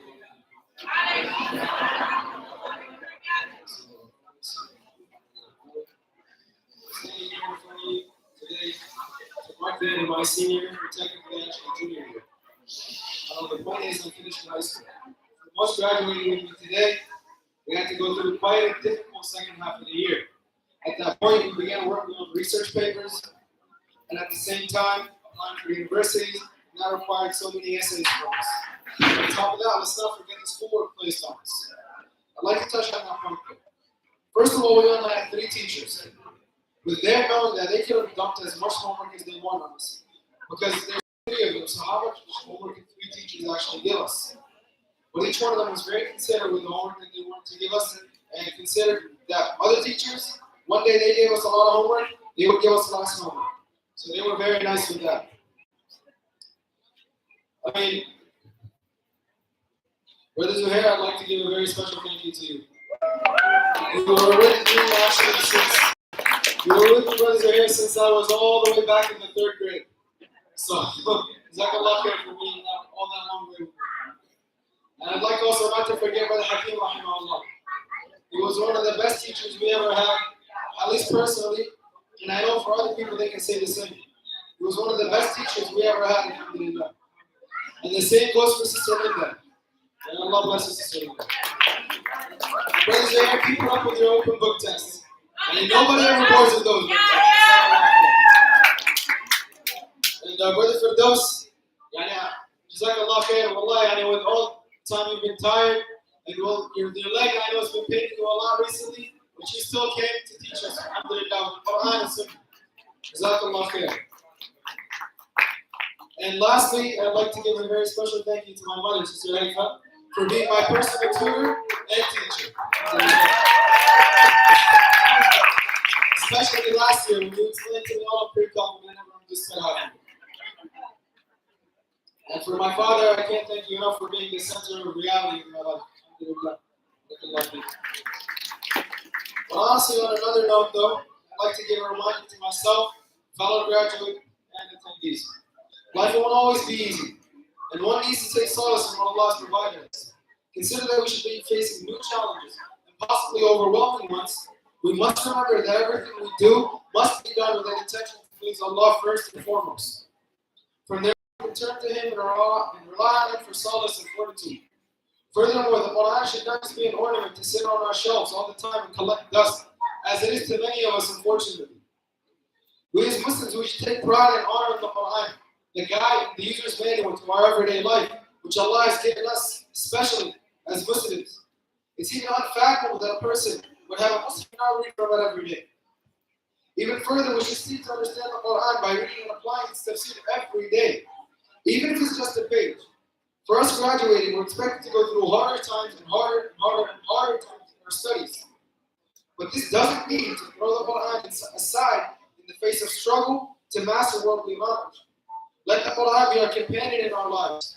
Today to mark the end of my senior year, or technically actually junior year. The point is I'm finishing high school. For most graduating with me today, we had to go through quite a difficult second half of the year. At that point, we began working on research papers, and at the same time, applying for universities, and that required so many essays from us. On top of that, let's not forget the schoolwork placed on us. I'd like to touch on that point quick. First of all, we only had 3 teachers. With their knowing that they could have dumped as much homework as they want on us. Because there's 3 of them, so how much homework did 3 teachers actually give us? But each one of them was very considerate with the homework that they wanted to give us, and considered that other teachers, one day they gave us a lot of homework, they would give us less homework. So they were very nice with that. I mean, Brother Zuhair, I'd like to give a very special thank you to you. You were already doing actually since you were with me, Brother Zuhair, since I was all the way back in the 3rd grade. So, Jazakallah khair for being all that long way with me. And I'd like also not to forget Brother Hakim rahimahullah. He was one of the best teachers we ever had, at least personally, and I know for other people they can say the same. He was one of the best teachers we ever had, alhamdulillah. And the same goes for Sister Linda. And Allah bless you, Sister Linda. Brothers there, keep up with your open book tests. And nobody ever bores with those. And Brother Firdaus, Jazakallah khair, wallahi, with all the time you've been tired, and well, your leg, I know it's been paining you a lot recently, but you still came to teach us, alhamdulillah, with Quran and Sunnah. Jazakallah khair. And lastly, I'd like to give a very special thank you to my mother, Sister Haifa, for being my personal tutor and teacher. Especially last year when you explained to me all the pre-calc and everyone just said hi. And for my father, I can't thank you enough for being the center of reality in my life. But honestly, on another note though, I'd like to give a reminder to myself, fellow graduate, and attendees. Life won't always be easy, and one needs to take solace in what Allah has provided us. Consider that we should be facing new challenges, and possibly overwhelming ones. We must remember that everything we do must be done with an intention to please Allah first and foremost. From there, we can turn to Him and rely on Him for solace and fortitude. Furthermore, the Quran should not just be an ornament to sit on our shelves all the time and collect dust, as it is to many of us, unfortunately. We as Muslims, we should take pride and honor in the Quran, the guide, the user's manual to our everyday life, which Allah has given us, especially as Muslims. It's even unfathomable that a person would have a Muslim not read from it every day. Even further, we should seek to understand the Quran by reading and applying its tafsir every day, even if it's just a page. For us graduating, we're expected to go through harder times and harder times in our studies. But this doesn't mean to throw the Quran aside in the face of struggle to master worldly knowledge. Let the Quran be our companion in our lives,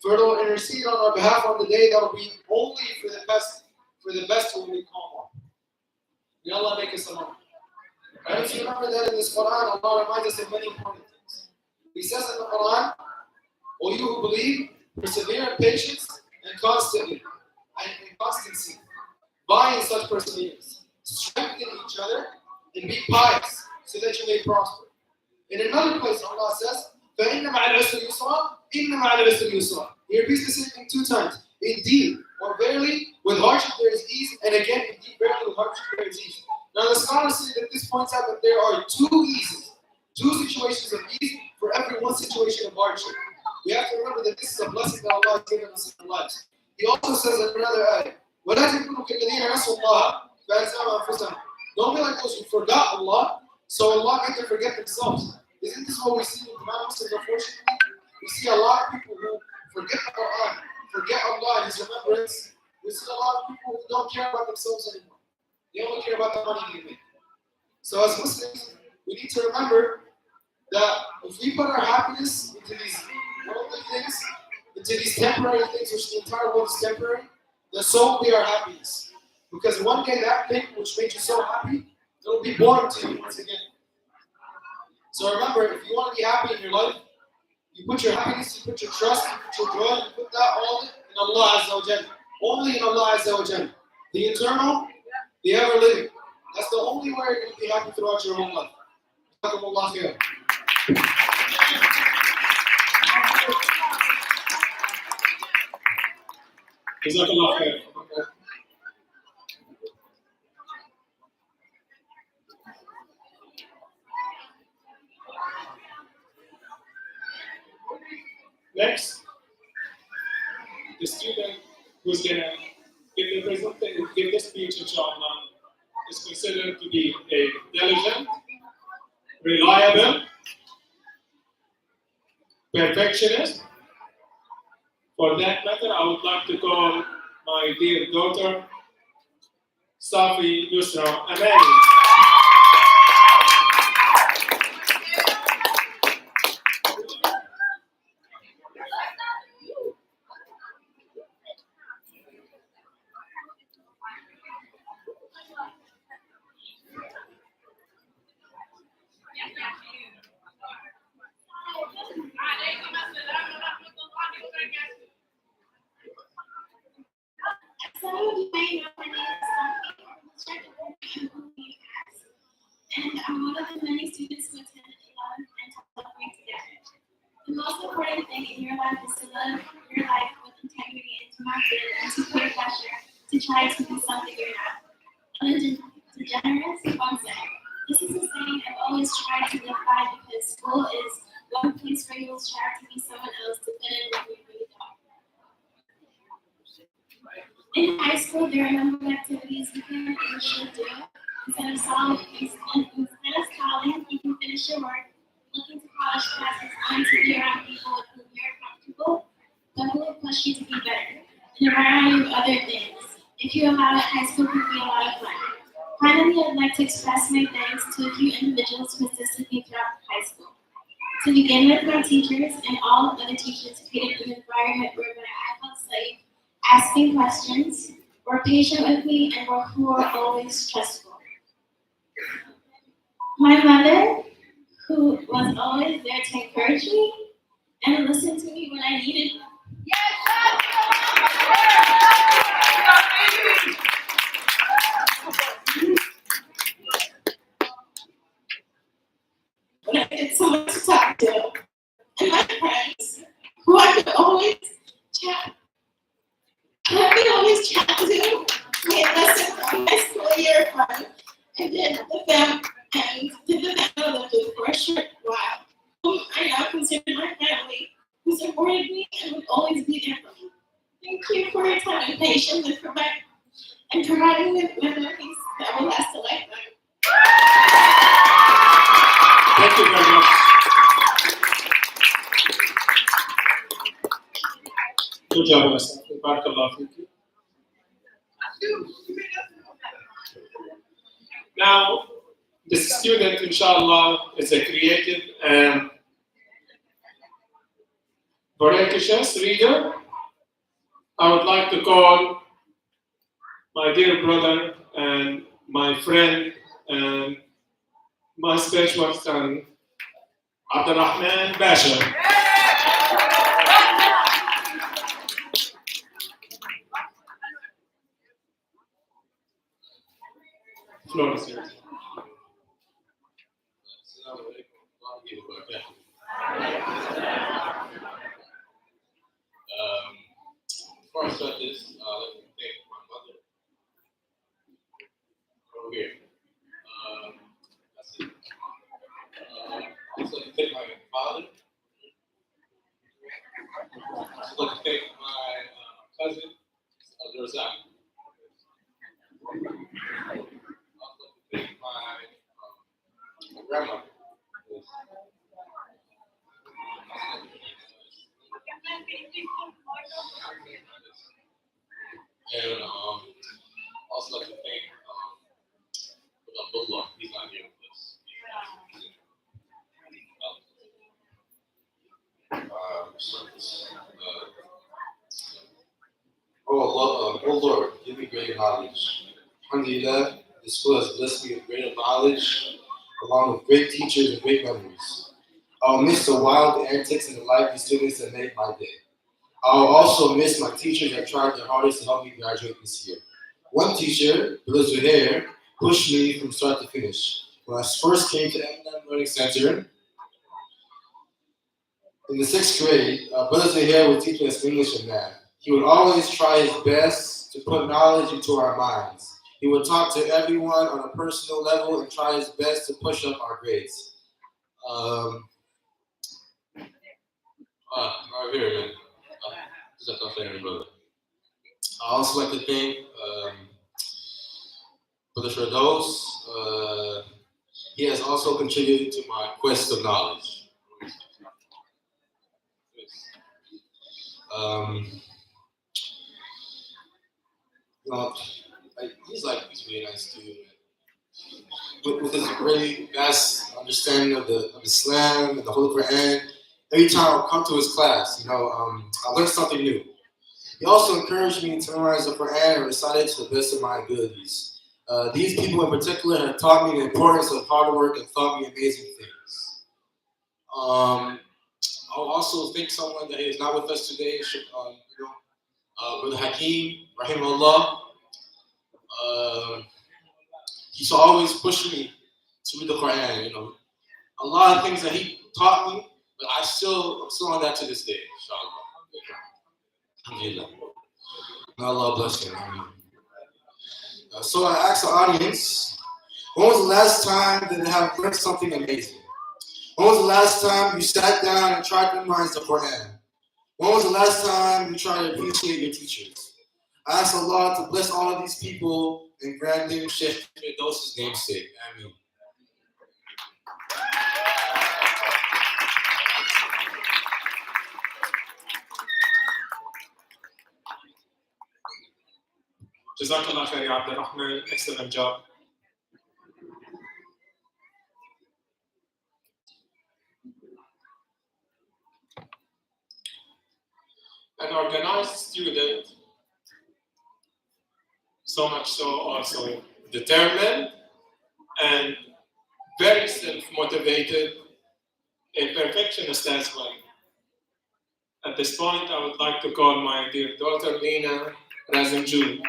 for it will intercede on our behalf on the day that will be only for the best when we call on. May Allah make us alone. And if you remember that in this Quran, Allah reminds us of many important things. He says in the Quran, O you who believe, persevere in patience and constancy, by in such perseverance. Strengthen each other and be pious so that you may prosper. In another place, Allah says, فَإِنَّ مَعَ الْعُسْرِ يُسْرًا إِنَّ مَعَ الْعُسْرِ يُسْرًا. He repeats the same thing 2 times. Indeed, or verily, with hardship there is ease, and again, indeed, verily, with hardship there is ease. Now, the scholars say that this points out that there are 2 eases, 2 situations of ease for every 1 situation of hardship. We have to remember that this is a blessing that Allah has given us in our lives. He also says in another ayah, وَلَا تَكُونُوا كَالَّذِينَ نَسُوا اللَّهَ فَأَنسَاهُمْ أَنفُسَهُم. Don't be like those who forgot Allah, so Allah made them forget themselves. Isn't this what we see with non-Muslims, unfortunately? We see a lot of people who forget the Quran, forget Allah and His remembrance. We see a lot of people who don't care about themselves anymore. They only care about the money they make. So as Muslims, we need to remember that if we put our happiness into these worldly things, into these temporary things, which the entire world is temporary, then so will be our happiness. Because one day that thing which made you so happy, it will be boring to you once again. So remember, if you want to be happy in your life, you put your happiness, you put your trust, you put your joy, you put that all in Allah Azza wa Jalla. Only in Allah Azza wa Jalla. The eternal, the ever-living. That's the only way you're going to be happy throughout your whole life. Jazakumullah khair. Jazakallah khair. Next, the student who's going to give the speech, inshallah, is considered to be a diligent, reliable, perfectionist. For that matter, I would like to call my dear daughter, Safi Yusra Amani. Some of you may know my name is Safi, and I'm one of the many students who attended Islamic and Talabri together. The most important thing in your life is to live your life with integrity and to not give and to peer pressure to try to be something you're not. Undegenerous, one saying. This is a saying I've always tried to live by because school is one place where you will strive to be someone else to fit in with you really don't. In high school, there are a number of activities you can and you should do. Instead of stalling, you can finish your work, looking to college classes, and to be around people with whom you're comfortable, but who will push you to be better, and a variety of other things. If you allow it, high school can be a lot of fun. Finally, I'd like to express my thanks to a few individuals who assisted me throughout high school. To begin with, my teachers and all other teachers created an environment where I felt safe, asking questions, were patient with me, and who were always trustful. My mother, who was always there to encourage me and listen to me when I needed. When I did someone to talk to, and my friends, who I could always chat. We had lessons on my school year fund, and did the family I lived with patience and providing them memories that will last a lifetime. Thank you very much. Good job, Alessa. Barakallah feeku. Now, the student, inshallah, is a creative and voracious reader. I would like to call my dear brother and my friend and my spiritual son, Abdurrahman Basha. Floor is yours. Before I start this, let me thank my mother over here. That's it. Also, like to thank my father. Also, like to thank my cousin, Abdurrazak. Also, like to thank my grandma. And also like to thank Abdullah. He's not here with us. Oh Lord, give me greater knowledge. Alhamdulillah, this school has blessed me with greater knowledge, along with great teachers and great memories. I'll miss the wild antics and the lively students that made my day. I'll also miss my teachers that tried their hardest to help me graduate this year. One teacher, Brother Zuhair, pushed me from start to finish. When I first came to M&M Learning Center in the 6th grade, Brother Zuhair would teach us English and math. He would always try his best to put knowledge into our minds. He would talk to everyone on a personal level and try his best to push up our grades. Right here, man. I also like to thank Brother Firdaus. He has also contributed to my quest of knowledge. He's really nice too. With his really vast understanding of Islam and the Holy Quran, every time I come to his class, I learn something new. He also encouraged me to memorize the Quran and recite it to the best of my abilities. These people in particular have taught me the importance of hard work and taught me amazing things. I'll also thank someone that is not with us today, Brother Hakeem, rahimahullah. He's always pushed me to read the Quran. A lot of things that he taught me, but I'm still on that to this day, inshallah. Alhamdulillah. May Allah bless him. So I asked the audience, when was the last time that they have learned something amazing? When was the last time you sat down and tried to memorize the Quran? When was the last time you tried to appreciate your teachers? I ask Allah to bless all of these people and grant them Sheikh Firdaus' namesake. Ameen. Jazakallah khair, ya Abdurrahman. Excellent job. An organized student, so much so also determined and very self-motivated, a perfectionist as well. At this point, I would like to call my dear daughter, Lina Razanjul.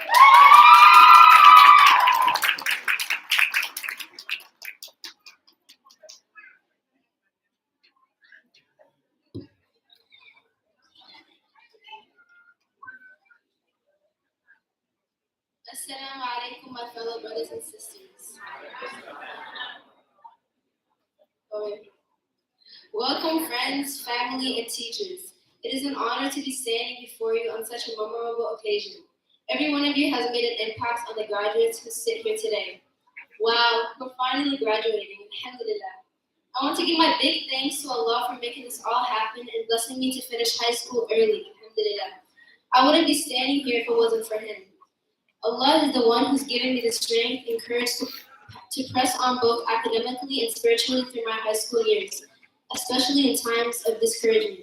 Assalamu alaikum, my fellow brothers and sisters. Welcome, friends, family, and teachers. It is an honor to be standing before you on such a memorable occasion. Every one of you has made an impact on the graduates who sit here today. Wow, we're finally graduating, alhamdulillah. I want to give my big thanks to Allah for making this all happen and blessing me to finish high school early, alhamdulillah. I wouldn't be standing here if it wasn't for Him. Allah is the one who's given me the strength and courage to press on both academically and spiritually through my high school years, especially in times of discouragement.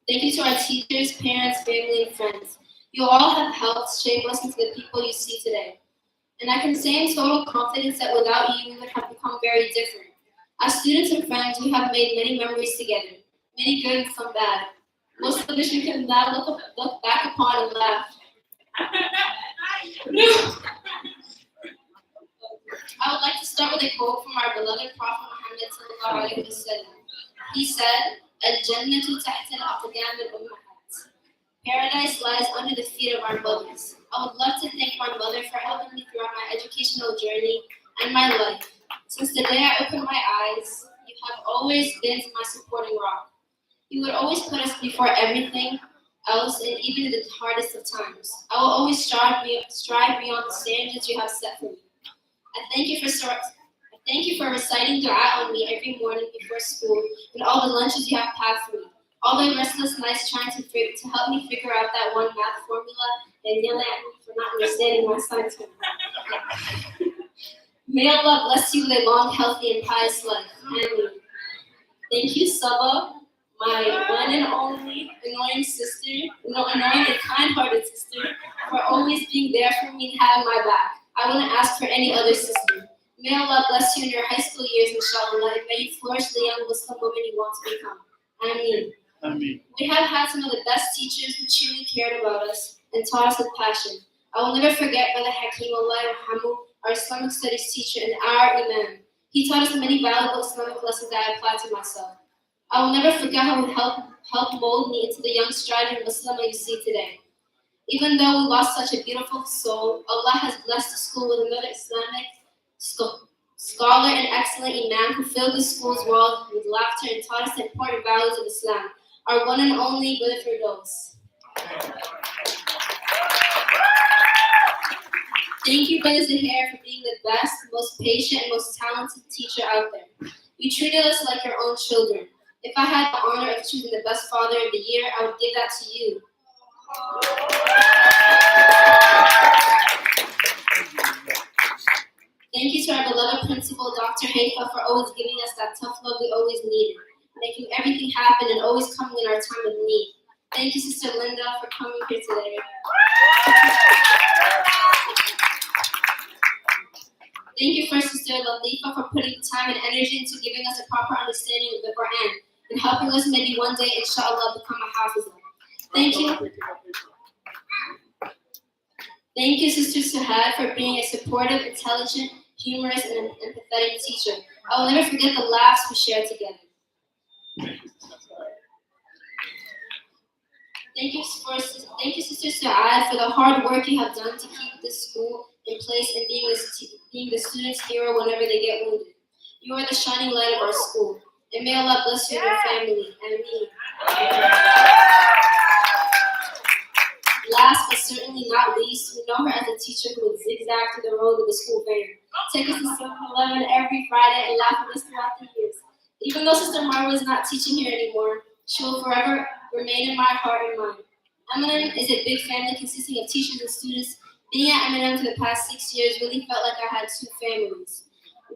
Thank you to our teachers, parents, family, and friends. You all have helped shape us into the people you see today. And I can say in total confidence that without you, we would have become very different. As students and friends, we have made many memories together, many good and some bad. Most of which we can now look back upon and laugh. I would like to start with a quote from our beloved Prophet Muhammad sallallahu alaihi wasallam. He said, "Al-Jannatu tahta al-aqdam al-ummahat." Paradise lies under the feet of our mothers. I would love to thank my mother for helping me throughout my educational journey and my life. Since the day I opened my eyes, you have always been my supporting rock. You would always put us before everything else, and even in the hardest of times. I will always strive beyond the standards you have set for me. I thank you for reciting dua on me every morning before school, and all the lunches you have packed for me. All the restless nights trying to help me figure out that one math formula and yelling at me for not understanding my science homework. May Allah bless you with a long, healthy, and pious life. Ameen. Thank you, Saba, my one and only annoying and kind-hearted sister, for always being there for me and having my back. I wouldn't ask for any other sister. May Allah bless you in your high school years, inshallah, and may you flourish the young Muslim woman you want to become. Ameen. Ameen. We have had some of the best teachers who truly cared about us and taught us with passion. I will never forget Brother Hakeem Allah Yarhamu, our Islamic studies teacher and our Imam. He taught us many valuable Islamic lessons that I applied to myself. I will never forget how he helped mold me into the young striving Muslim you see today. Even though we lost such a beautiful soul, Allah has blessed the school with another Islamic scholar and excellent Imam who filled the school's walls with laughter and taught us the important values of Islam. Our one and only Brother Firdaus. Thank you, Brother Zahir, for being the best, most patient, and most talented teacher out there. You treated us like your own children. If I had the honor of choosing the best father of the year, I would give that to you. Thank you to our beloved principal, Dr. Haifa, for always giving us that tough love we always needed, making everything happen and always coming in our time of need. Thank you, Sister Linda, for coming here today. Thank you for Sister Latifa for putting the time and energy into giving us a proper understanding of the Quran and helping us maybe one day, inshallah, become a Hafizah. Thank you. Thank you, Sister Suhad, for being a supportive, intelligent, humorous, and empathetic teacher. I will never forget the laughs we shared together. Thank you, Sister Suhad, for the hard work you have done to keep this school in place and being the students' hero whenever they get wounded. You are the shining light of our school. And may Allah bless you and your family. Ameen. Last but certainly not least, we know her as a teacher who would zigzag through the road of the school van, take us to 7-Eleven every Friday and laugh at us throughout the years. Even though Sister Marwa is not teaching here anymore, she will forever remain in my heart and mind. M&M is a big family consisting of teachers and students. Being at M&M for the past 6 years really felt like I had two families.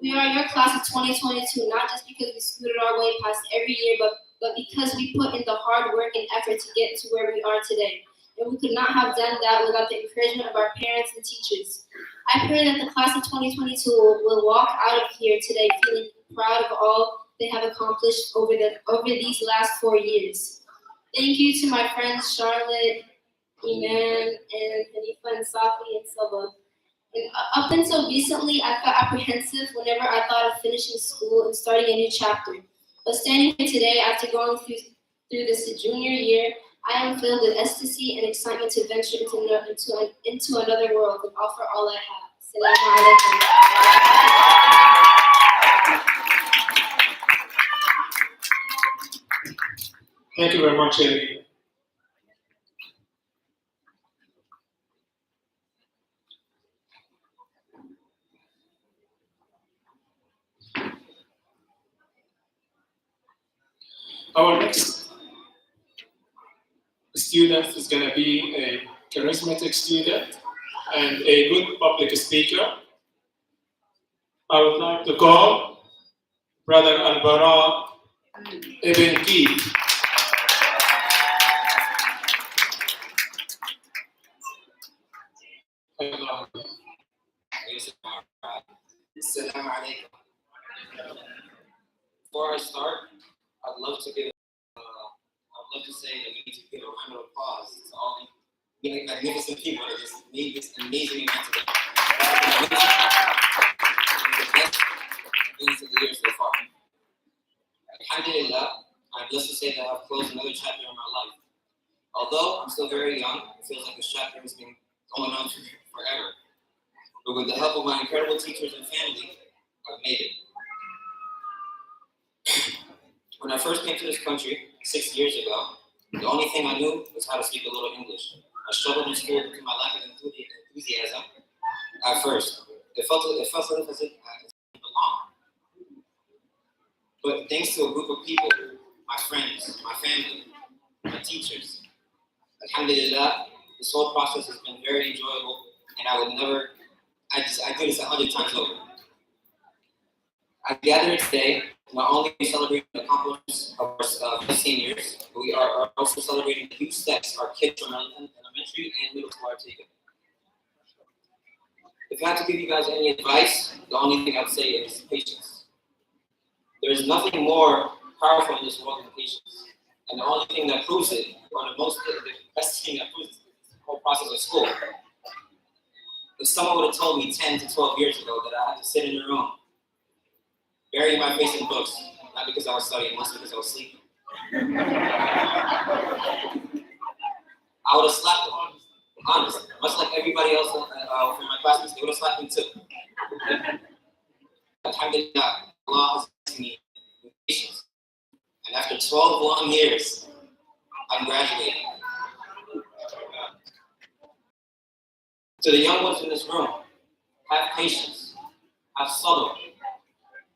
We are your class of 2022, not just because we scooted our way past every year, but because we put in the hard work and effort to get to where we are today. And we could not have done that without the encouragement of our parents and teachers. I pray that the class of 2022 will walk out of here today feeling proud of all they have accomplished over these last 4 years. Thank you to my friends Charlotte, Iman, and Hanifa, and Safi, and Saba. And up until recently, I felt apprehensive whenever I thought of finishing school and starting a new chapter. But standing here today after going through this junior year, I am filled with ecstasy and excitement to venture into another world and offer all I have. Thank you very much, Amy. Our next student is going to be a charismatic student and a good public speaker. I would like to call Brother Al-Bara Ibn Keith. Assalamu alaikum. Before I start, I'd love to say that we need to give a round of applause to all the magnificent people that just made this amazing event today. One of the best things of the year so far. Alhamdulillah, I'm blessed to say that I've closed another chapter in my life. Although I'm still very young, it feels like this chapter has been going on forever. But with the help of my incredible teachers and family, I've made it. When I first came to this country 6 years ago, the only thing I knew was how to speak a little English. I struggled in school due to my lack of enthusiasm at first. It felt as if I didn't belong. But thanks to a group of people, my friends, my family, my teachers, alhamdulillah, this whole process has been very enjoyable, and I do this 100 times over. I gathered today not only celebrating the accomplishments of our seniors, but we are also celebrating the huge steps our kids from elementary and middle school are taking. If I had to give you guys any advice, the only thing I'd say is patience. There is nothing more powerful in this world than patience. And the only thing that proves it, or the best thing that proves it, is the whole process of school. If someone would have told me 10 to 12 years ago that I had to sit in a room, bury my face in books, not because I was studying, mostly because I was sleeping, I would have slapped them, honestly. Much like everybody else from my classmates, they would have slapped me too. Alhamdulillah, Allah has blessed me with patience. And after 12 long years, I'm graduating. To the young ones in this room, have patience, have sabr.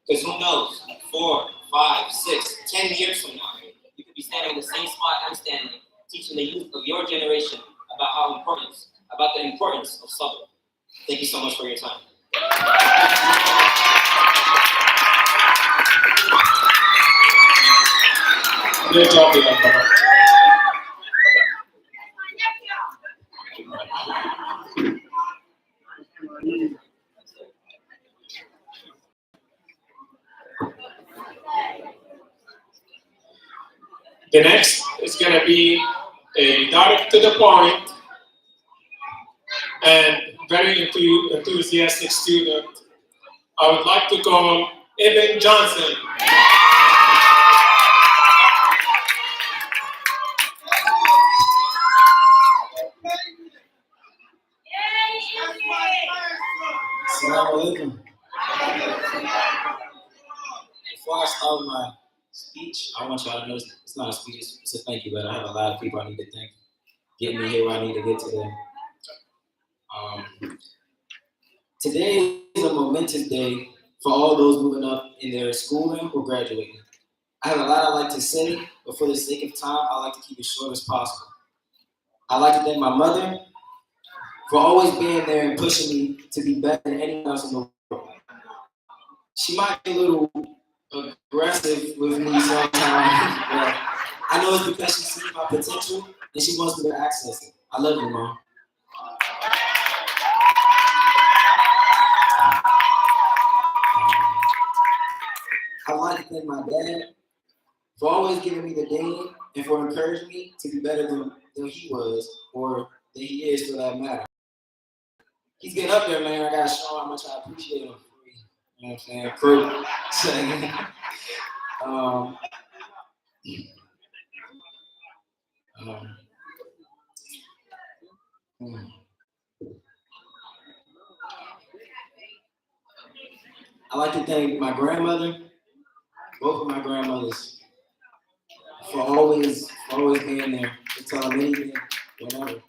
Because who knows, 4, 5, 6, 10 years from now, you could be standing in the same spot I'm standing, teaching the youth of your generation about the importance of sabr. Thank you so much for your time. Great job, Al-Bara. The next is going to be a direct to the point and very enthusiastic student. I would like to call Ibn Johnson. Assalamu alaikum. Before I start my speech, I want y'all to know it's not a speech, it's a thank you, but I have a lot of people I need to thank. Get me here where I need to get today. Today is a momentous day for all those moving up in their schooling or graduating. I have a lot I'd like to say, but for the sake of time, I like to keep it short as possible. I'd like to thank my mother for always being there and pushing me to be better than anyone else in the world. She might be a little aggressive with me sometimes, but I know it's because she sees my potential and she wants me to access it. I love you, Mom. I'd like to thank my dad for always giving me the day and for encouraging me to be better than he was or than he is for that matter. He's getting up there, man. I gotta show him how much I appreciate him. You know what I'm saying? Crew. I'd like to thank my grandmother, both of my grandmothers, for always being there, to tell them anything, whatever.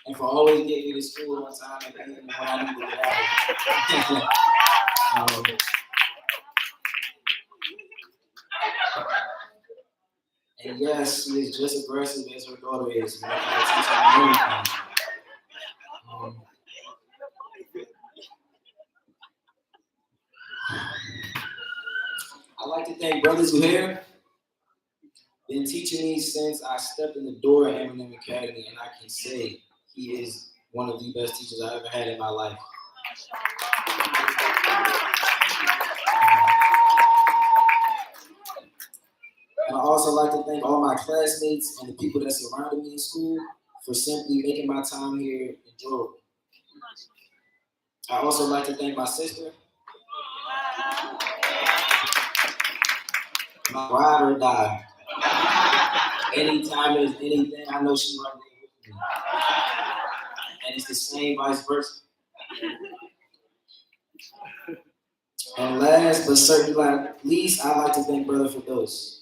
And for always getting me to school on time and being when I need to get out of it. And yes, she is just aggressive as her daughter is when it comes to teaching everything. I'd like to thank Brother Zuhair. Been teaching me since I stepped in the door at Eminem Academy, and I can say he is one of the best teachers I ever had in my life. And I also like to thank all my classmates and the people that surrounded me in school for simply making my time here enjoyable. I also like to thank my sister, my ride or die. Anytime there's anything, I know she's right there with me. And it's the same vice versa. And last but certainly not least, I'd like to thank Brother Firdaus.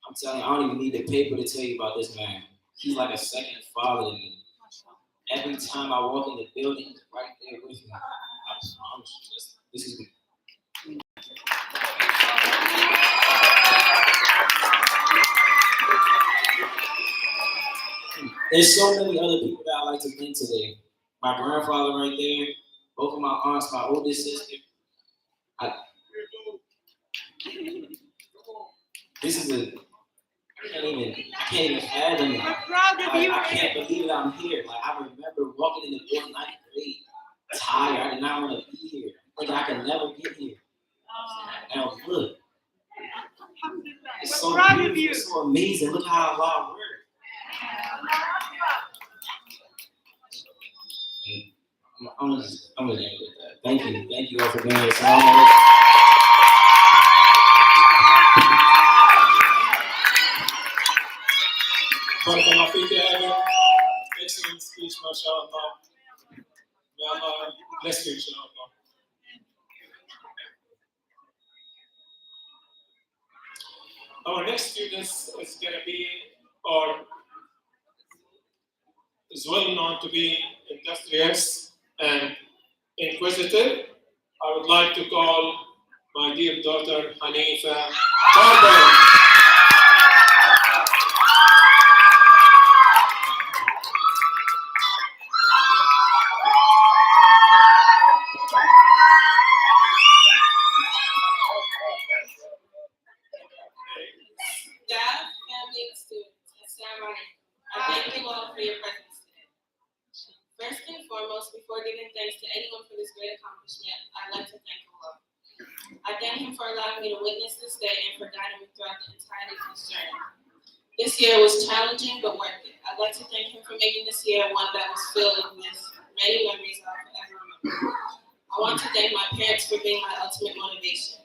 I'm telling you, I don't even need the paper to tell you about this man. He's like a second father to me. Every time I walk in the building, he's right there with me. This is There's so many other people that I like to thank today. My grandfather right there, both of my aunts, my oldest sister. I can't even fathom it. I'm proud of you. I can't believe that I'm here. Like, I remember walking in the door in 9th grade, tired. I did not want to be here. Like, I could never get here. Now, look. It's so beautiful. It's so amazing. Look how Allah works. I'm gonna end with that. Thank you all for being here. Excellent speech, mashallah. May Allah bless you, inshallah. Our next students is going to be, or is well known to be industrious and inquisitive. I would like to call my dear daughter Hanifa Tarber. Staff, family, and students, Assalamu alaikum. I thank you all for your presence today. First and foremost, before giving thanks to anyone for this great accomplishment, I'd like to thank Allah. I thank Him for allowing me to witness this day and for guiding me throughout the entirety of this journey. This year was challenging but worth it. I'd like to thank Him for making this year one that was filled with many memories I'll forever remember. I want to thank my parents for being my ultimate motivation.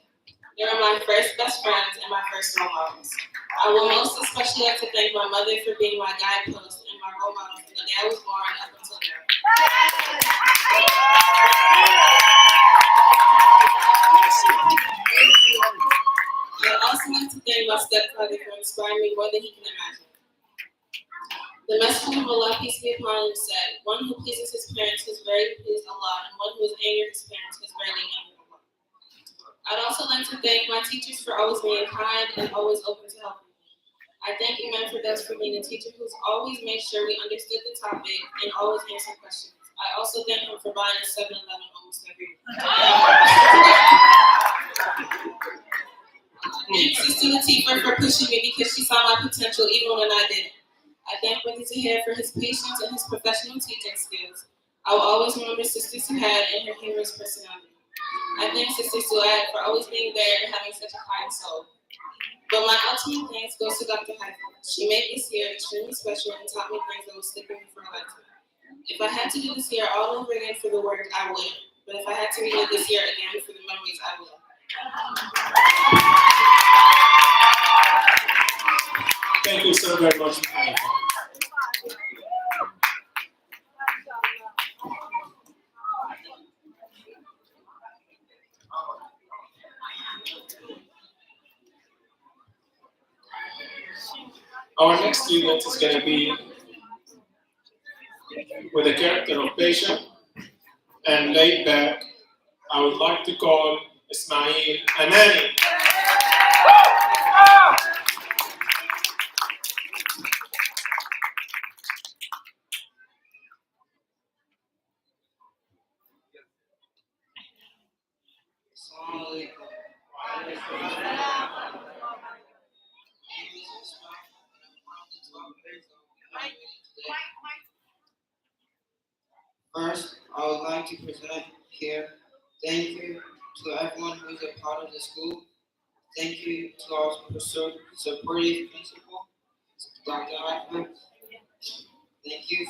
They were my first best friends and my first role models. I would most especially like to thank my mother for being my guidepost and my role model from the day I was born up until now. I'd also like to thank my stepfather for inspiring me more than he can imagine. The Messenger of Allah, peace be upon him, said, "One who pleases his parents has very pleased Allah, and one who is angry with his parents has very angered Allah." I'd also like to thank my teachers for always being kind and always open to helping me. I thank Imam Firdaus for being a teacher who's always made sure we understood the topic and always answered questions. I also thank him for buying a 7-Eleven almost every week. And Sister Latifah for pushing me because she saw my potential even when I didn't. I thank Brother Tahir for his patience and his professional teaching skills. I will always remember Sister Suhad and her humorous personality. I thank Sister Suad for always being there and having such a kind soul. But my ultimate thanks goes to Dr. Haifa. She made this year extremely special and taught me things that will stick with me for a lifetime. If I had to do this year all over again for the work, I would. But if I had to relive this year again for the memories, I would. Thank you so very much. Our next student is going to be with a character of patient and laid back. I would like to call Ismail Amani. First, I would like to present here, thank you to everyone who is a part of the school. Thank you to our supportive principal, Dr. Ahmed. Thank you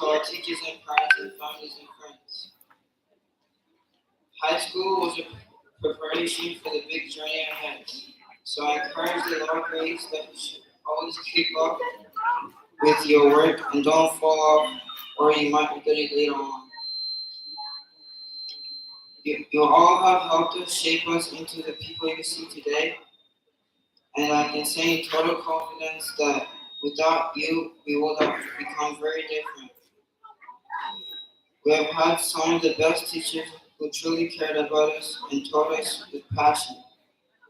to our teachers and parents and families and friends. High school was a preparation for the big journey ahead. So I encourage the lower grades that you should always keep up with your work and don't fall off or you might regret it later on. You all have helped us shape us into the people you see today. And I can say in total confidence that without you, we would have become very different. We have had some of the best teachers who truly cared about us and taught us with passion.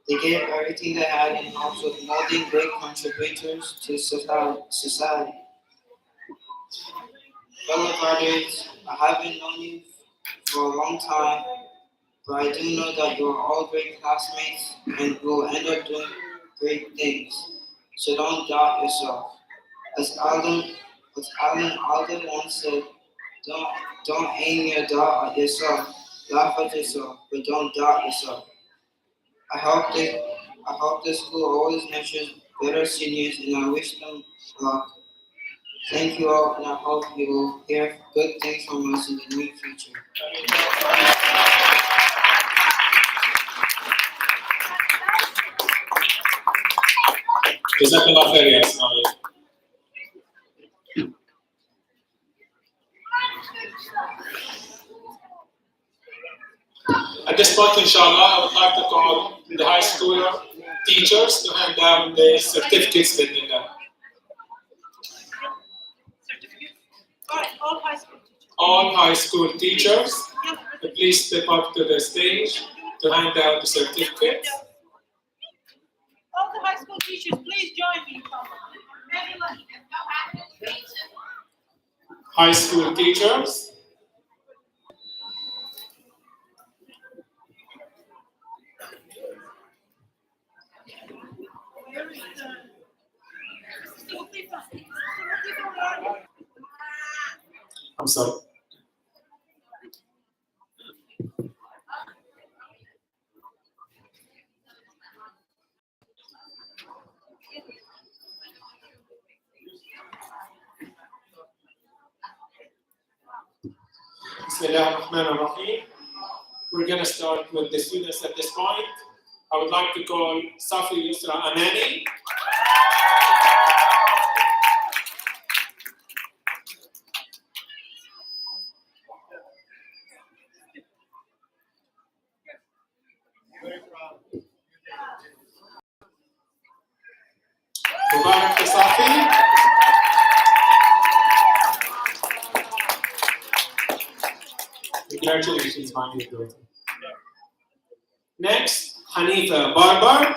They gave everything they had in hopes of molding great contributors to society. Fellow graduates, I haven't known you for a long time, but I do know that you are all great classmates and will end up doing great things. So don't doubt yourself. As Alan Alden once said, don't aim your dart at yourself. Laugh at yourself, but don't doubt yourself. I hope the school always nurtures better seniors, and I wish them luck. Thank you all, and I hope you will hear good things from us in the near future. Jazakallah khair, ya Ismail. At this point, inshallah, I would like to call the high school teachers to hand down the certificates. All high school teachers, please step up to the stage to hand down the certificates. All the high school teachers, please join me. High school teachers. I'm sorry. Bismillahirrahmanirrahim. We're going to start with the students at this point. I would like to call Safi Yusra Amani. Mubarak Safi. Congratulations, my dear daughter. Next, Hanifa Barbar.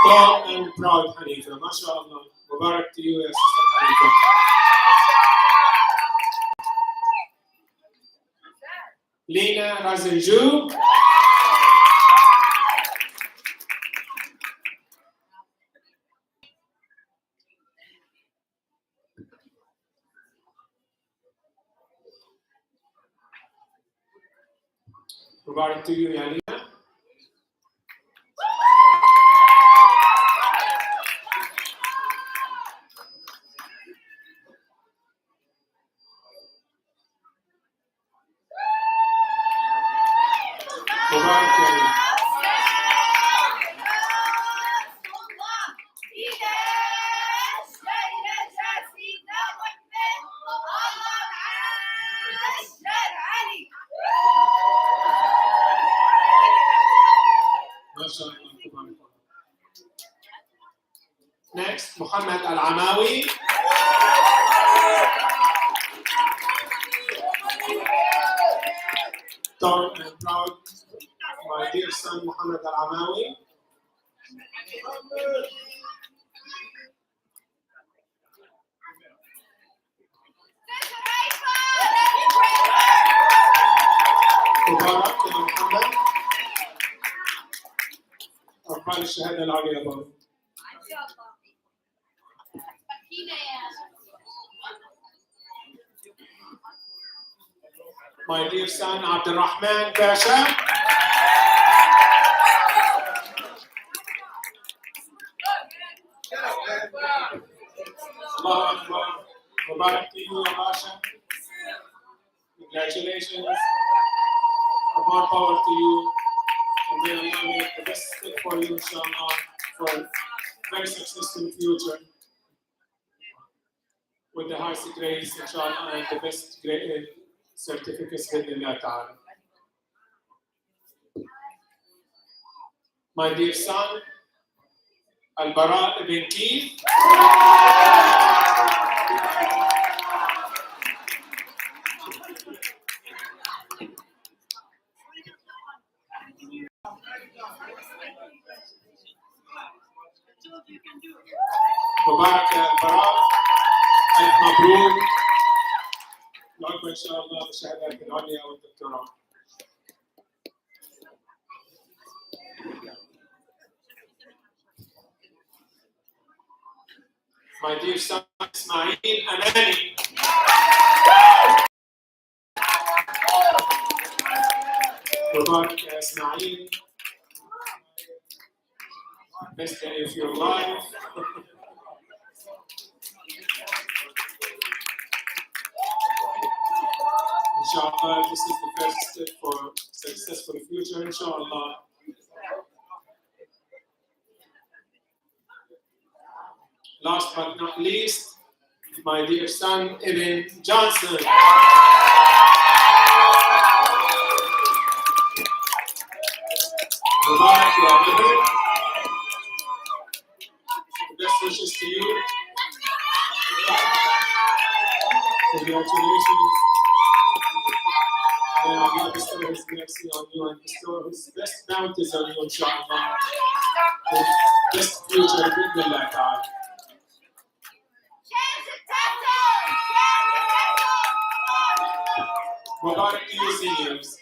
Tall and proud Hanifa. MashaAllah. Mubarak to you, Sister Hanifa. Lina Razinju. Mubarak to you, Yalina. Mubarak to you. Next, Muhammad Al-Amawi. Tall and proud, my dear son Muhammad Al-Amawi. Mubarak to Muhammad. استقبال الشهادة العليا برضه. My dear son Abdurrahman Pasha. Allah Akbar. Mubarak to you, Pasha. Congratulations. More power to you. And may Allah make the best thing for you, inshallah, for a very successful future. With the highest grades, inshallah, and the best grade certificates with Allah Ta'ala. My dear son, Al-Bara ibn Keith. مبارك يا البراء، ألف مبروك. لكم إن شاء الله بالشهادات العليا والدكتوراه. My dear son Ismail Amani. مبارك يا إسماعيل. Best day of your life. Inshallah, this is the first step for successful future, inshallah. Last but not least, my dear son, Ibn Johnson. Mubarak ya Ibn. Best wishes to you. Congratulations. May Allah bestow His mercy on you and bestow His best bounties on you, inshallah. His best future with Allah Ta'ala. Mubarak to you, seniors.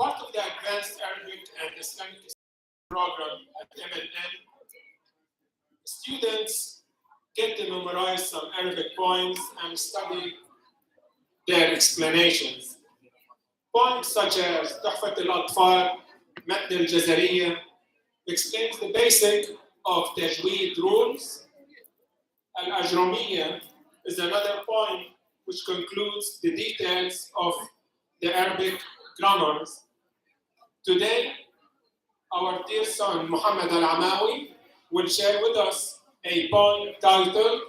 Part of the Advanced Arabic and Islamic program at MNN, students get to memorize some Arabic poems and study their explanations. Poems such as تحفة الأطفال, متن الجزرية explains the basic of tajweed rules. Al-Ajrumiyya is another poem which concludes the details of the Arabic grammars. Today, our dear son Muhammad Al-Amawi will share with us a poem titled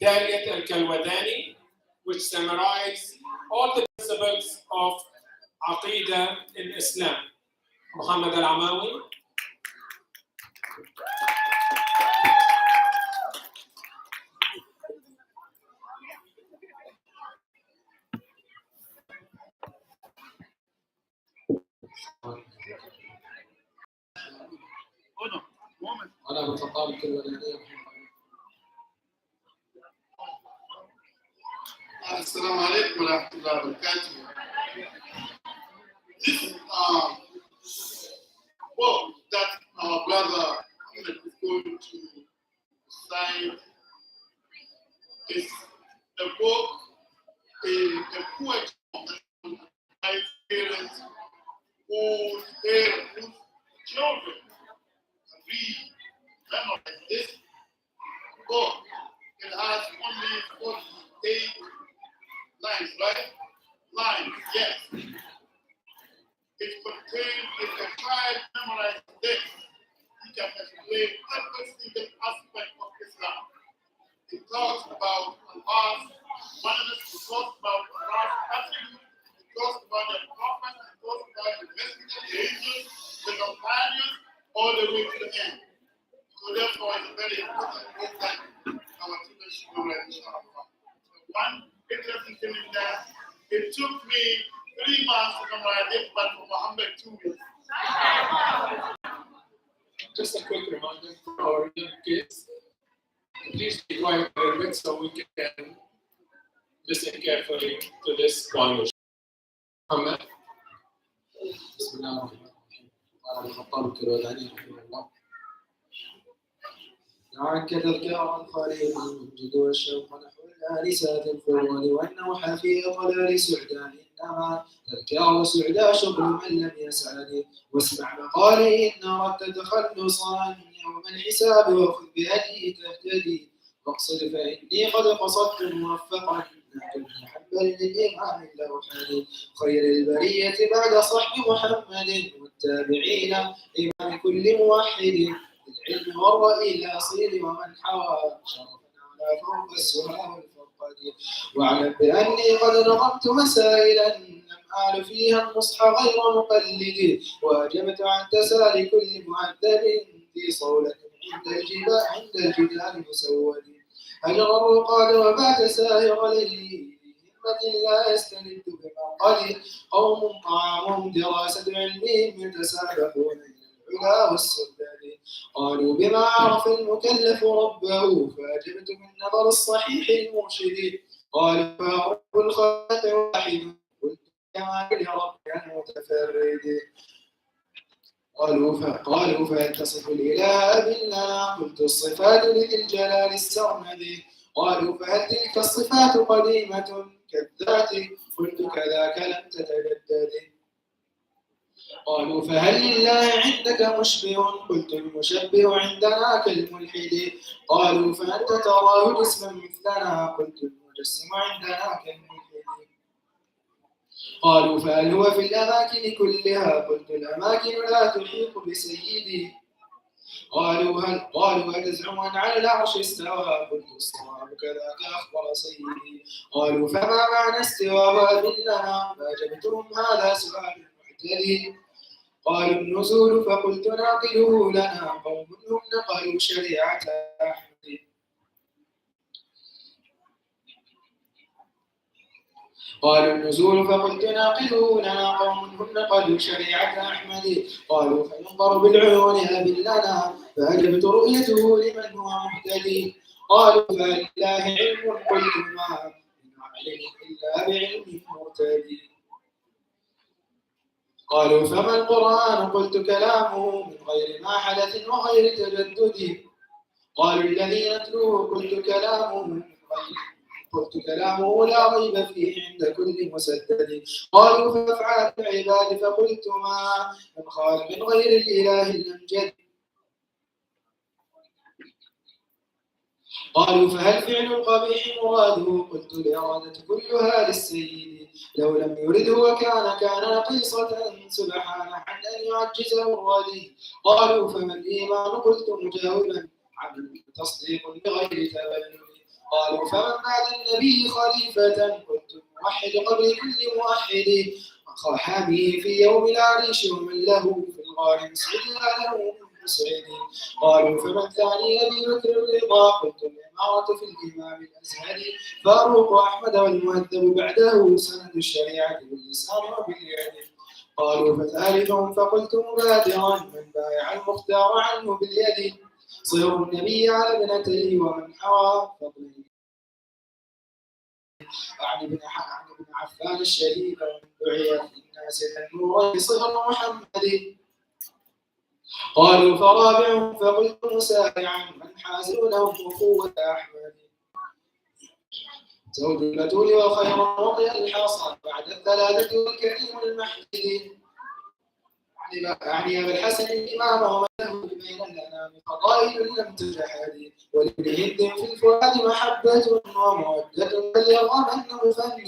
Dariyat Al-Kalwadani, which summarizes all the principles of Aqidah in Islam. Muhammad Al-Amawi. أنا بالخطاب الكلمة. Assalamu alaikum wa rahmatullahi wa barakatuh. This book that our brother Ahmed is going to sign is a book, a poetry of my parents whose children read, memorize this book. It has only 48 lines, right? Lines, yes. It contains, if a child memorizes this, he can explain every single aspect of Islam. It talks about Allah's oneness, it talks about Allah's attributes, it talks about the prophets, it talks about the messengers, the angels, the companions, all the way to the end. So therefore, it's a very important book that our children should memorize, inshallah. So one interesting thing is that it took me 3 months to memorize it, but for Muhammad 2 weeks. Just a quick reminder for our young kids. Please be quiet a little bit so we can listen carefully to this volume. Muhammad. بسم الله الرحمن الرحيم. قال الخطاب الكرواني رحمه الله. دعك تذكر الخليل المنجد والشوق نحو الآنسات الفضول والنوح في ظلال سعداء إنما تذكر سعداء شغل من لم يسعد واسمع مقالي إن أردت تخلصا يوم الحساب وخذ بهدي تهتدي واقصد فإني قد قصدت موفقا كل محمد للإمام الأوحد خير البرية بعد صحب محمد والتابعين إمام كل موحد العلم والرأي الأصيل ومن حوى شرفا على فوق السهى والفرقد واعلم بأني قد نظمت مسائلا لم آل فيها النصح غير مقلد وأجبت عن تسال كل مهذب في صولة عند الجدال مسود أجر الرقاد وبات سائر ليلي همة لا يستند بمنقد قوم طعامهم دراسة علمهم يتسابقون العلا والسداد قالوا بما عرف المكلف ربه فأجبت من نظر الصحيح المرشد قالوا فرب الخلق واحد قلت كما لربي المتفرد قالوا فيتصف الإله بالله قلت الصفات لذي الجلال السرمد قالوا فهل تلك الصفات قديمة كالذات قلت كذاك لم تتجدد قالوا فهل لله عندك مشبه قلت المشبه عندنا كالملحد قالوا فأنت تراه جسما مثلنا قلت المجسم عندنا كالملحد قالوا فهل هو في الأماكن كلها قلت الأماكن لا تحيط بسيدي قالوا أتزعم أن على العرش استوى قلت الصواب كذاك أخبر سيدي قالوا فما معنى استواء لنا فأجبتهم هذا سؤال معتدي قالوا النزول فقلت ناقله لنا قوم هم نقلوا شريعة أحمد قالوا النزول فقلت ناقله لنا قوم هم نقلوا شريعة أحمد قالوا فينظر بالعيون أبي لنا فأجبت رؤيته لمن هو مهتدي قالوا فلله علم قلت ما من عالم إلا بعلم مهتدي قالوا فما القرآن قلت كلامه من غير ما حدث وغير تجدد قالوا الذي نتلوه قلت كلامه لا ريب فيه عند كل مسدد قالوا فافعال العباد فقلت ما من خالق من غير الإله الأمجد قالوا فهل فعل القبيح مراده قلت الإرادة كلها للسيد لو لم يرده وكان نقيصة سبحانه عن أن يعجزه الردي قالوا فما الإيمان قلت مجاوبا عن تصديق بغير تبلد قالوا فمن بعد النبي خليفة قلت الموحد قبل كل موحد وصحابه في يوم العريش ومن له في الغار مسعد له من مسعد قالوا فمن ثاني أبي بكر الرضا قلت الإمارة في الإمام الأزهري فاروق أحمد والمهذب بعده سند الشريعة باللسان وباليد قالوا فثالثهم فقلت مبادرا من بايع المختار عنه باليد صير النبي على ابنتيه ومن حوى فضله عن ابن عفان الشريف ومن دعي في الناس النور صهر محمد قالوا فرابعهم فقلت مسارعا من حازونه أخوة أحمد زوج البتول وخير وقي الحصى بعد الثلاثة والكريم المحدد أعني أبا الحسن الإمام وله بين الأنام فضائل لم تجحد ولابن هند في الفؤاد محبة ومودة فليرغم أنه مفند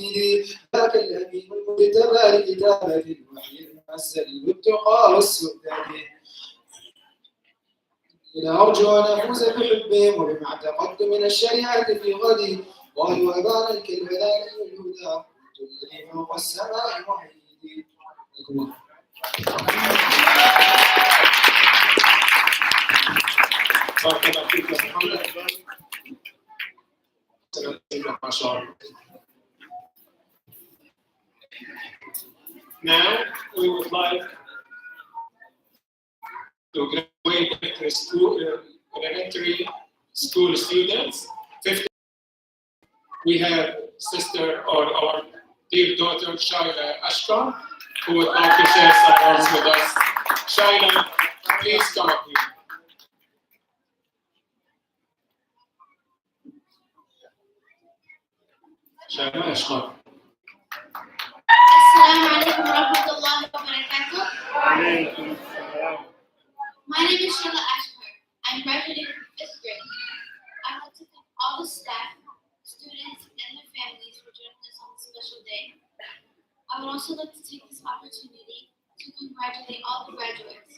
ذاك الأمين المجتبى لكتابة الوحي الممثل بالتقى والسؤدد إلى أرجو أن أفوز بحبهم وبما اعتقدت من الشريعة في غدي قالوا أبانا الكلبلاني الهدى الذي فوق السماء وحيدي بارك الله فيك يا محمد. ما شاء الله. Now we would like to graduate the school, elementary school students. We have sister or our dear daughter Shaila Ashkar, who would like to share some words with us. Shaila, please come up here. Shaila Ashkar. Assalamu alaikum warahmatullahi wabarakatuh. My name is Shaila Ashkar. I'm graduating from 5th grade. I'd like to thank all the staff, students, and their families for joining us on this special day. I would also like to take this opportunity to congratulate all the graduates.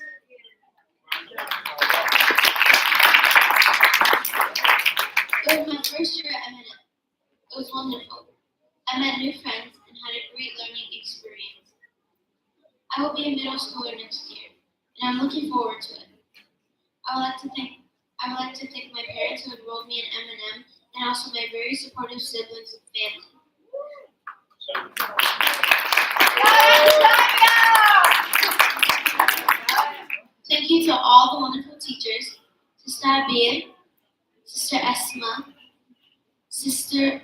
It was my first year at M&M. It was wonderful. I met new friends and had a great learning experience. I will be a middle schooler next year, and I'm looking forward to it. I would like to thank my parents who enrolled me in M&M, and also my very supportive siblings and family. Thank you to all the wonderful teachers, Sister Abir, Sister Esma, Sister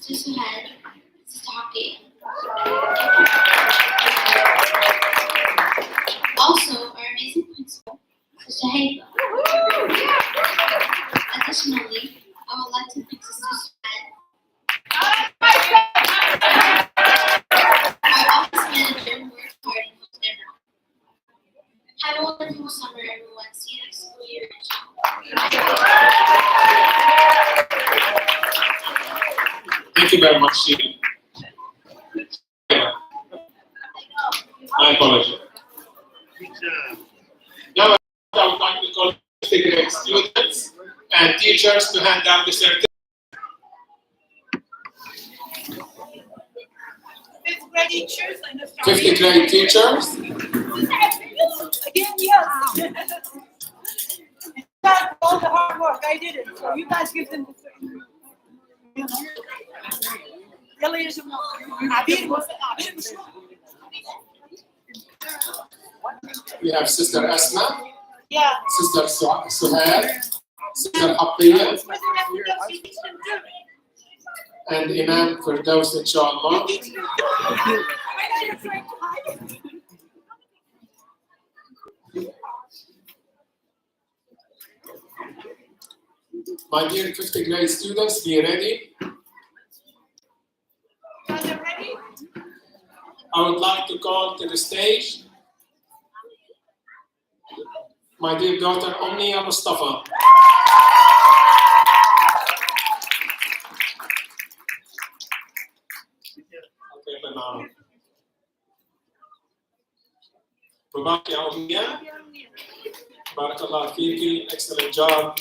Suhaid, Sister Haki. Also, our amazing principal, Sister Haifa. Additionally, I would like to thank Sister Suhaid, our office manager who worked hard and helped everyone. Have a wonderful summer, everyone. See you next school year, Thank you very much, Sheila. My apologies. Now I would like to call the grade students and teachers to hand out the certificate. 5th grade teachers and the 50th grade teachers. Again, yes. That's all the hard work. I did it. So you guys give them the We have Sister Asma, yeah. Sister Suhair, Sister Haqiya, and Imam Firdaus, inshallah. My dear 50th grade students, be ready. I would like to call to the stage my dear daughter Omnia Mustafa. Okay, banana. Mubarak ya Omnia. Barakallah fiki. Excellent job.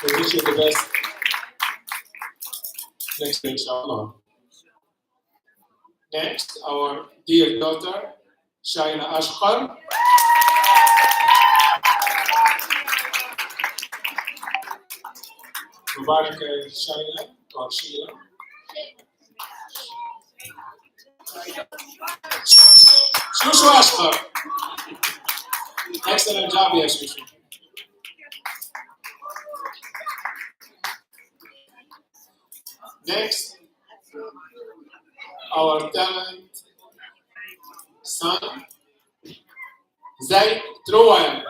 We wish you the best. Next, inshallah. Next, our dear daughter, Shaila Ashkar. Mubarak Shaila or Sheila. Shushu Ashkar. Excellent job, yes, Shushu. Next, our talent son, Zaid Troan.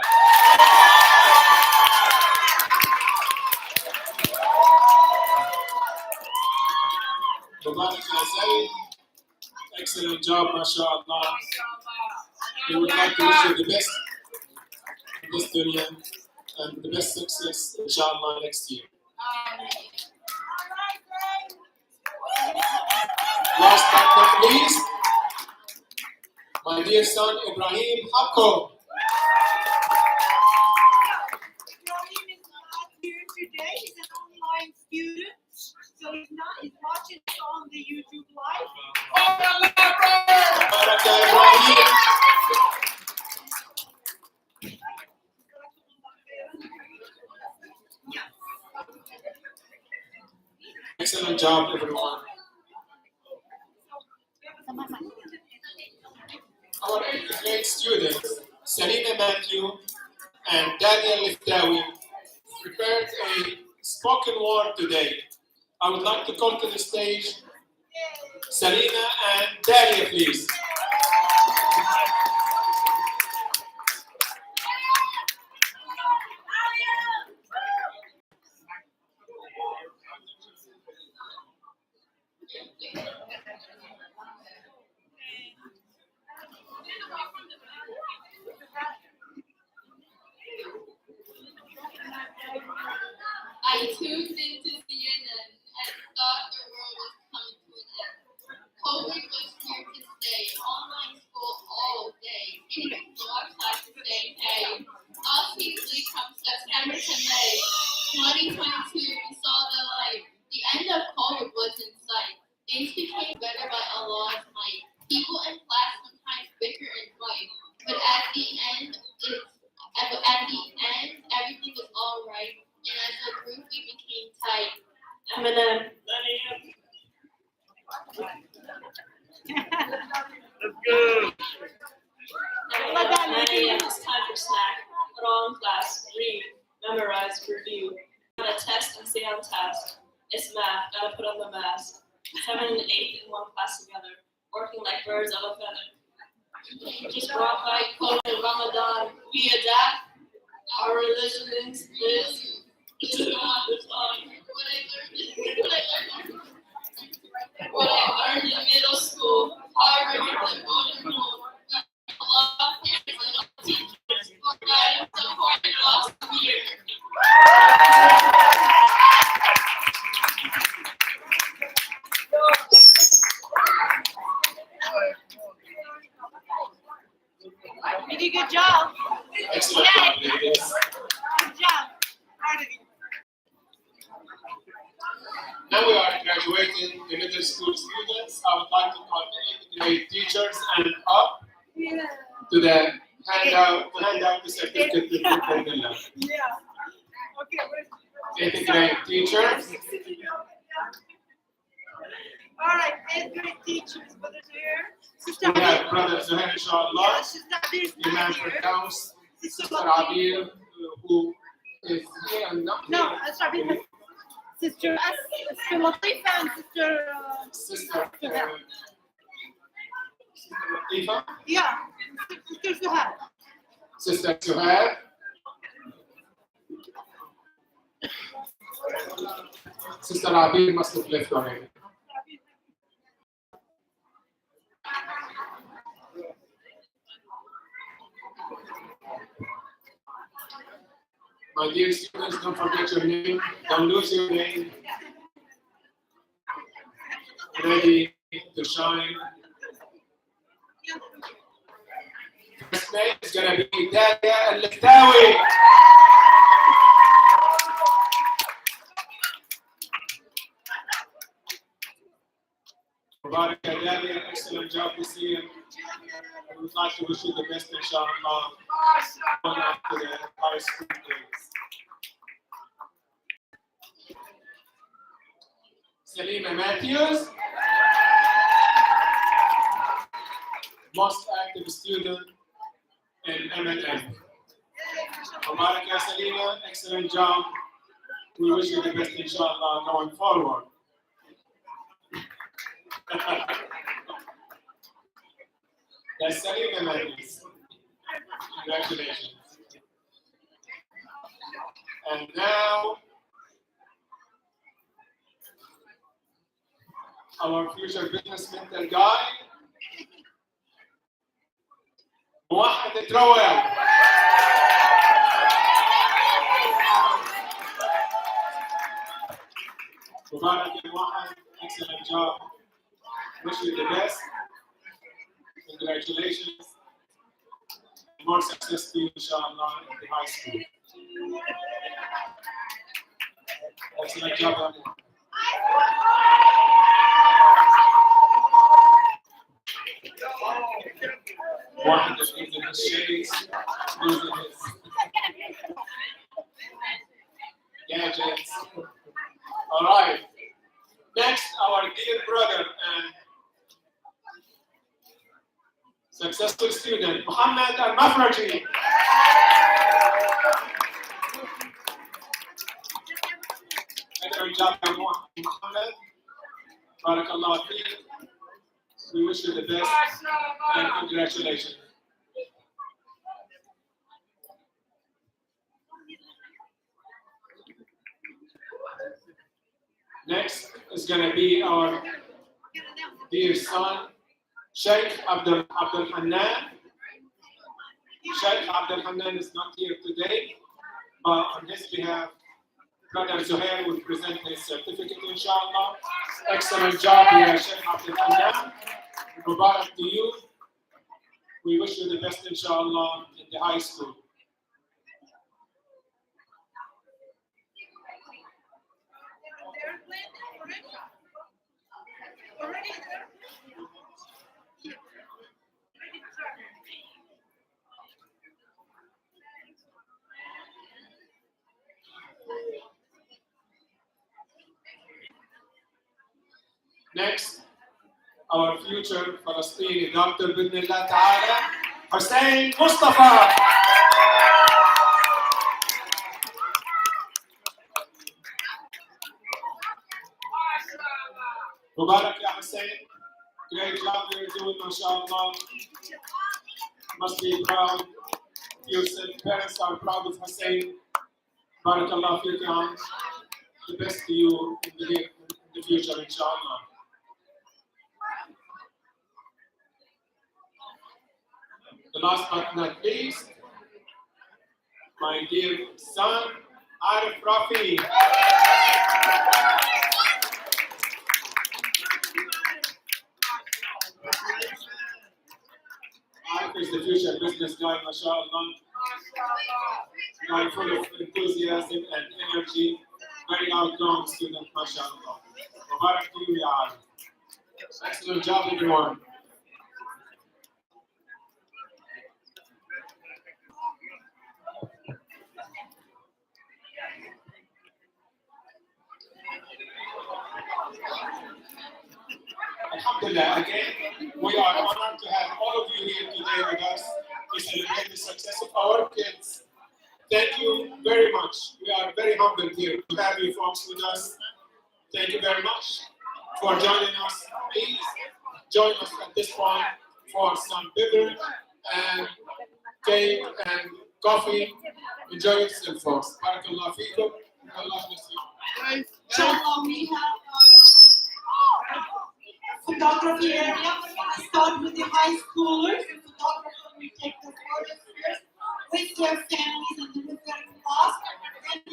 Mubarak Zaid, excellent job, mashallah. We would like to wish you the best in this dunya and the best success, inshallah, next year. Last but not least, my dear son Ibrahim Hakko. Ibrahim is not here today. He's an online student, so he's watching it on the YouTube live. Excellent job, everyone. grade students, Selina Matthew and Daniel Liftawi, prepared a spoken word today. I would like to call to the stage Selina and Daniel, please. I tuned into CNN and thought the world was coming to an end. COVID was here to stay. Online school all day. So our classes say, hey, all seasonally come September to May. 2022, we saw the light. The end of COVID was in sight. Things became better by Allah's might. People in class sometimes bicker and fight, but at the end, everything was all right. And as a group, we became tight. Eminem. Let's go. 9 a.m. It's time for snack. Put on class. Read, memorize, review. Gotta test and stay on task. It's math. Gotta put on the mask. 7 and 8 in one class together, working like birds of a feather. Just brought by COVID Ramadan. We adapt. Our religion is what I learned in middle school, Harvard and Golden Rule. Allah, parents, and all teachers for guidance, support, and awesome year. You did a good job. Excellent job, ladies. Good job. Proud of you. Now we are graduating the middle school students. I would like to call the 8th grade teachers and up to the hand out the certificate to the Yeah. Okay. 8th grade teachers. All right, 8th grade teachers, brothers here. Sister We have Brother Zuhair, inshallah, She's not there. Imam Firdaus, Sister Abir, who is here and not No, here. I'm sorry. Sister Latifa and Sister Suhaib. Latifa, Yeah, Sister Suhaib. Sister Suhaib, Sister Abir must have left already. My dear students, don't forget your name. Don't lose your name. Ready to shine. First name is going to be Dalia Al-Liftawi. Mubarak Dalia, excellent job this year. I would like to wish you the best, inshallah, going up to the high school grades. Selima Matthews, most active student in MLM. Mubarak ya Selima, excellent job. We wish you the best, inshallah, going forward. That's Selima Matthews. Congratulations. And now, our future business mentor guy, Mohammed Trawel. Mubarak and Mohammed, excellent job. Wish you the best. Congratulations. More success to you, inshallah, in the high school. Excellent job, everyone. One just losing his shades, losing his gadgets. All right. Next, our dear brother and Successful student, Muhammad al-Mafraji. Excellent job, Muhammad. Barakallah feek. We wish you the best and congratulations. Next is going to be our dear son, Sheikh Abdul Hanan. Sheikh Abdul Hanan is not here today, but on his behalf, Brother Zuhair will present his certificate, inshallah. Excellent job here, Sheikh Abdul Hanan. Mubarak to you. We wish you the best, inshallah, in the high school. Next, our future Palestinian doctor, Bidnillah Ta'ala, Hussein Mustafa. Mubarak ya Hussein. Great job you're doing, mashallah. Must be proud. Your parents are proud of Hussein. Barakallah fikum. The best to you in the future, inshallah. The last but not least, my dear son, Arif Rafi. Arif is the future business guy, mashallah. Guy full of enthusiasm and energy. Very outgoing student, mashallah. Mubarak to you, ya Arif. Excellent job, everyone. Alhamdulillah, again, we are honored to have all of you here today with us to celebrate the success of our kids. Thank you very much. We are very humbled here to have you folks with us. Thank you very much for joining us. Please join us at this point for some beverage and cake and coffee. Enjoy yourself, folks. Barakallah feekum. Allah bless you. Inshallah, we have photography area. We're going to start with the high schoolers. The photographer will take the photos first with their families and then with their class.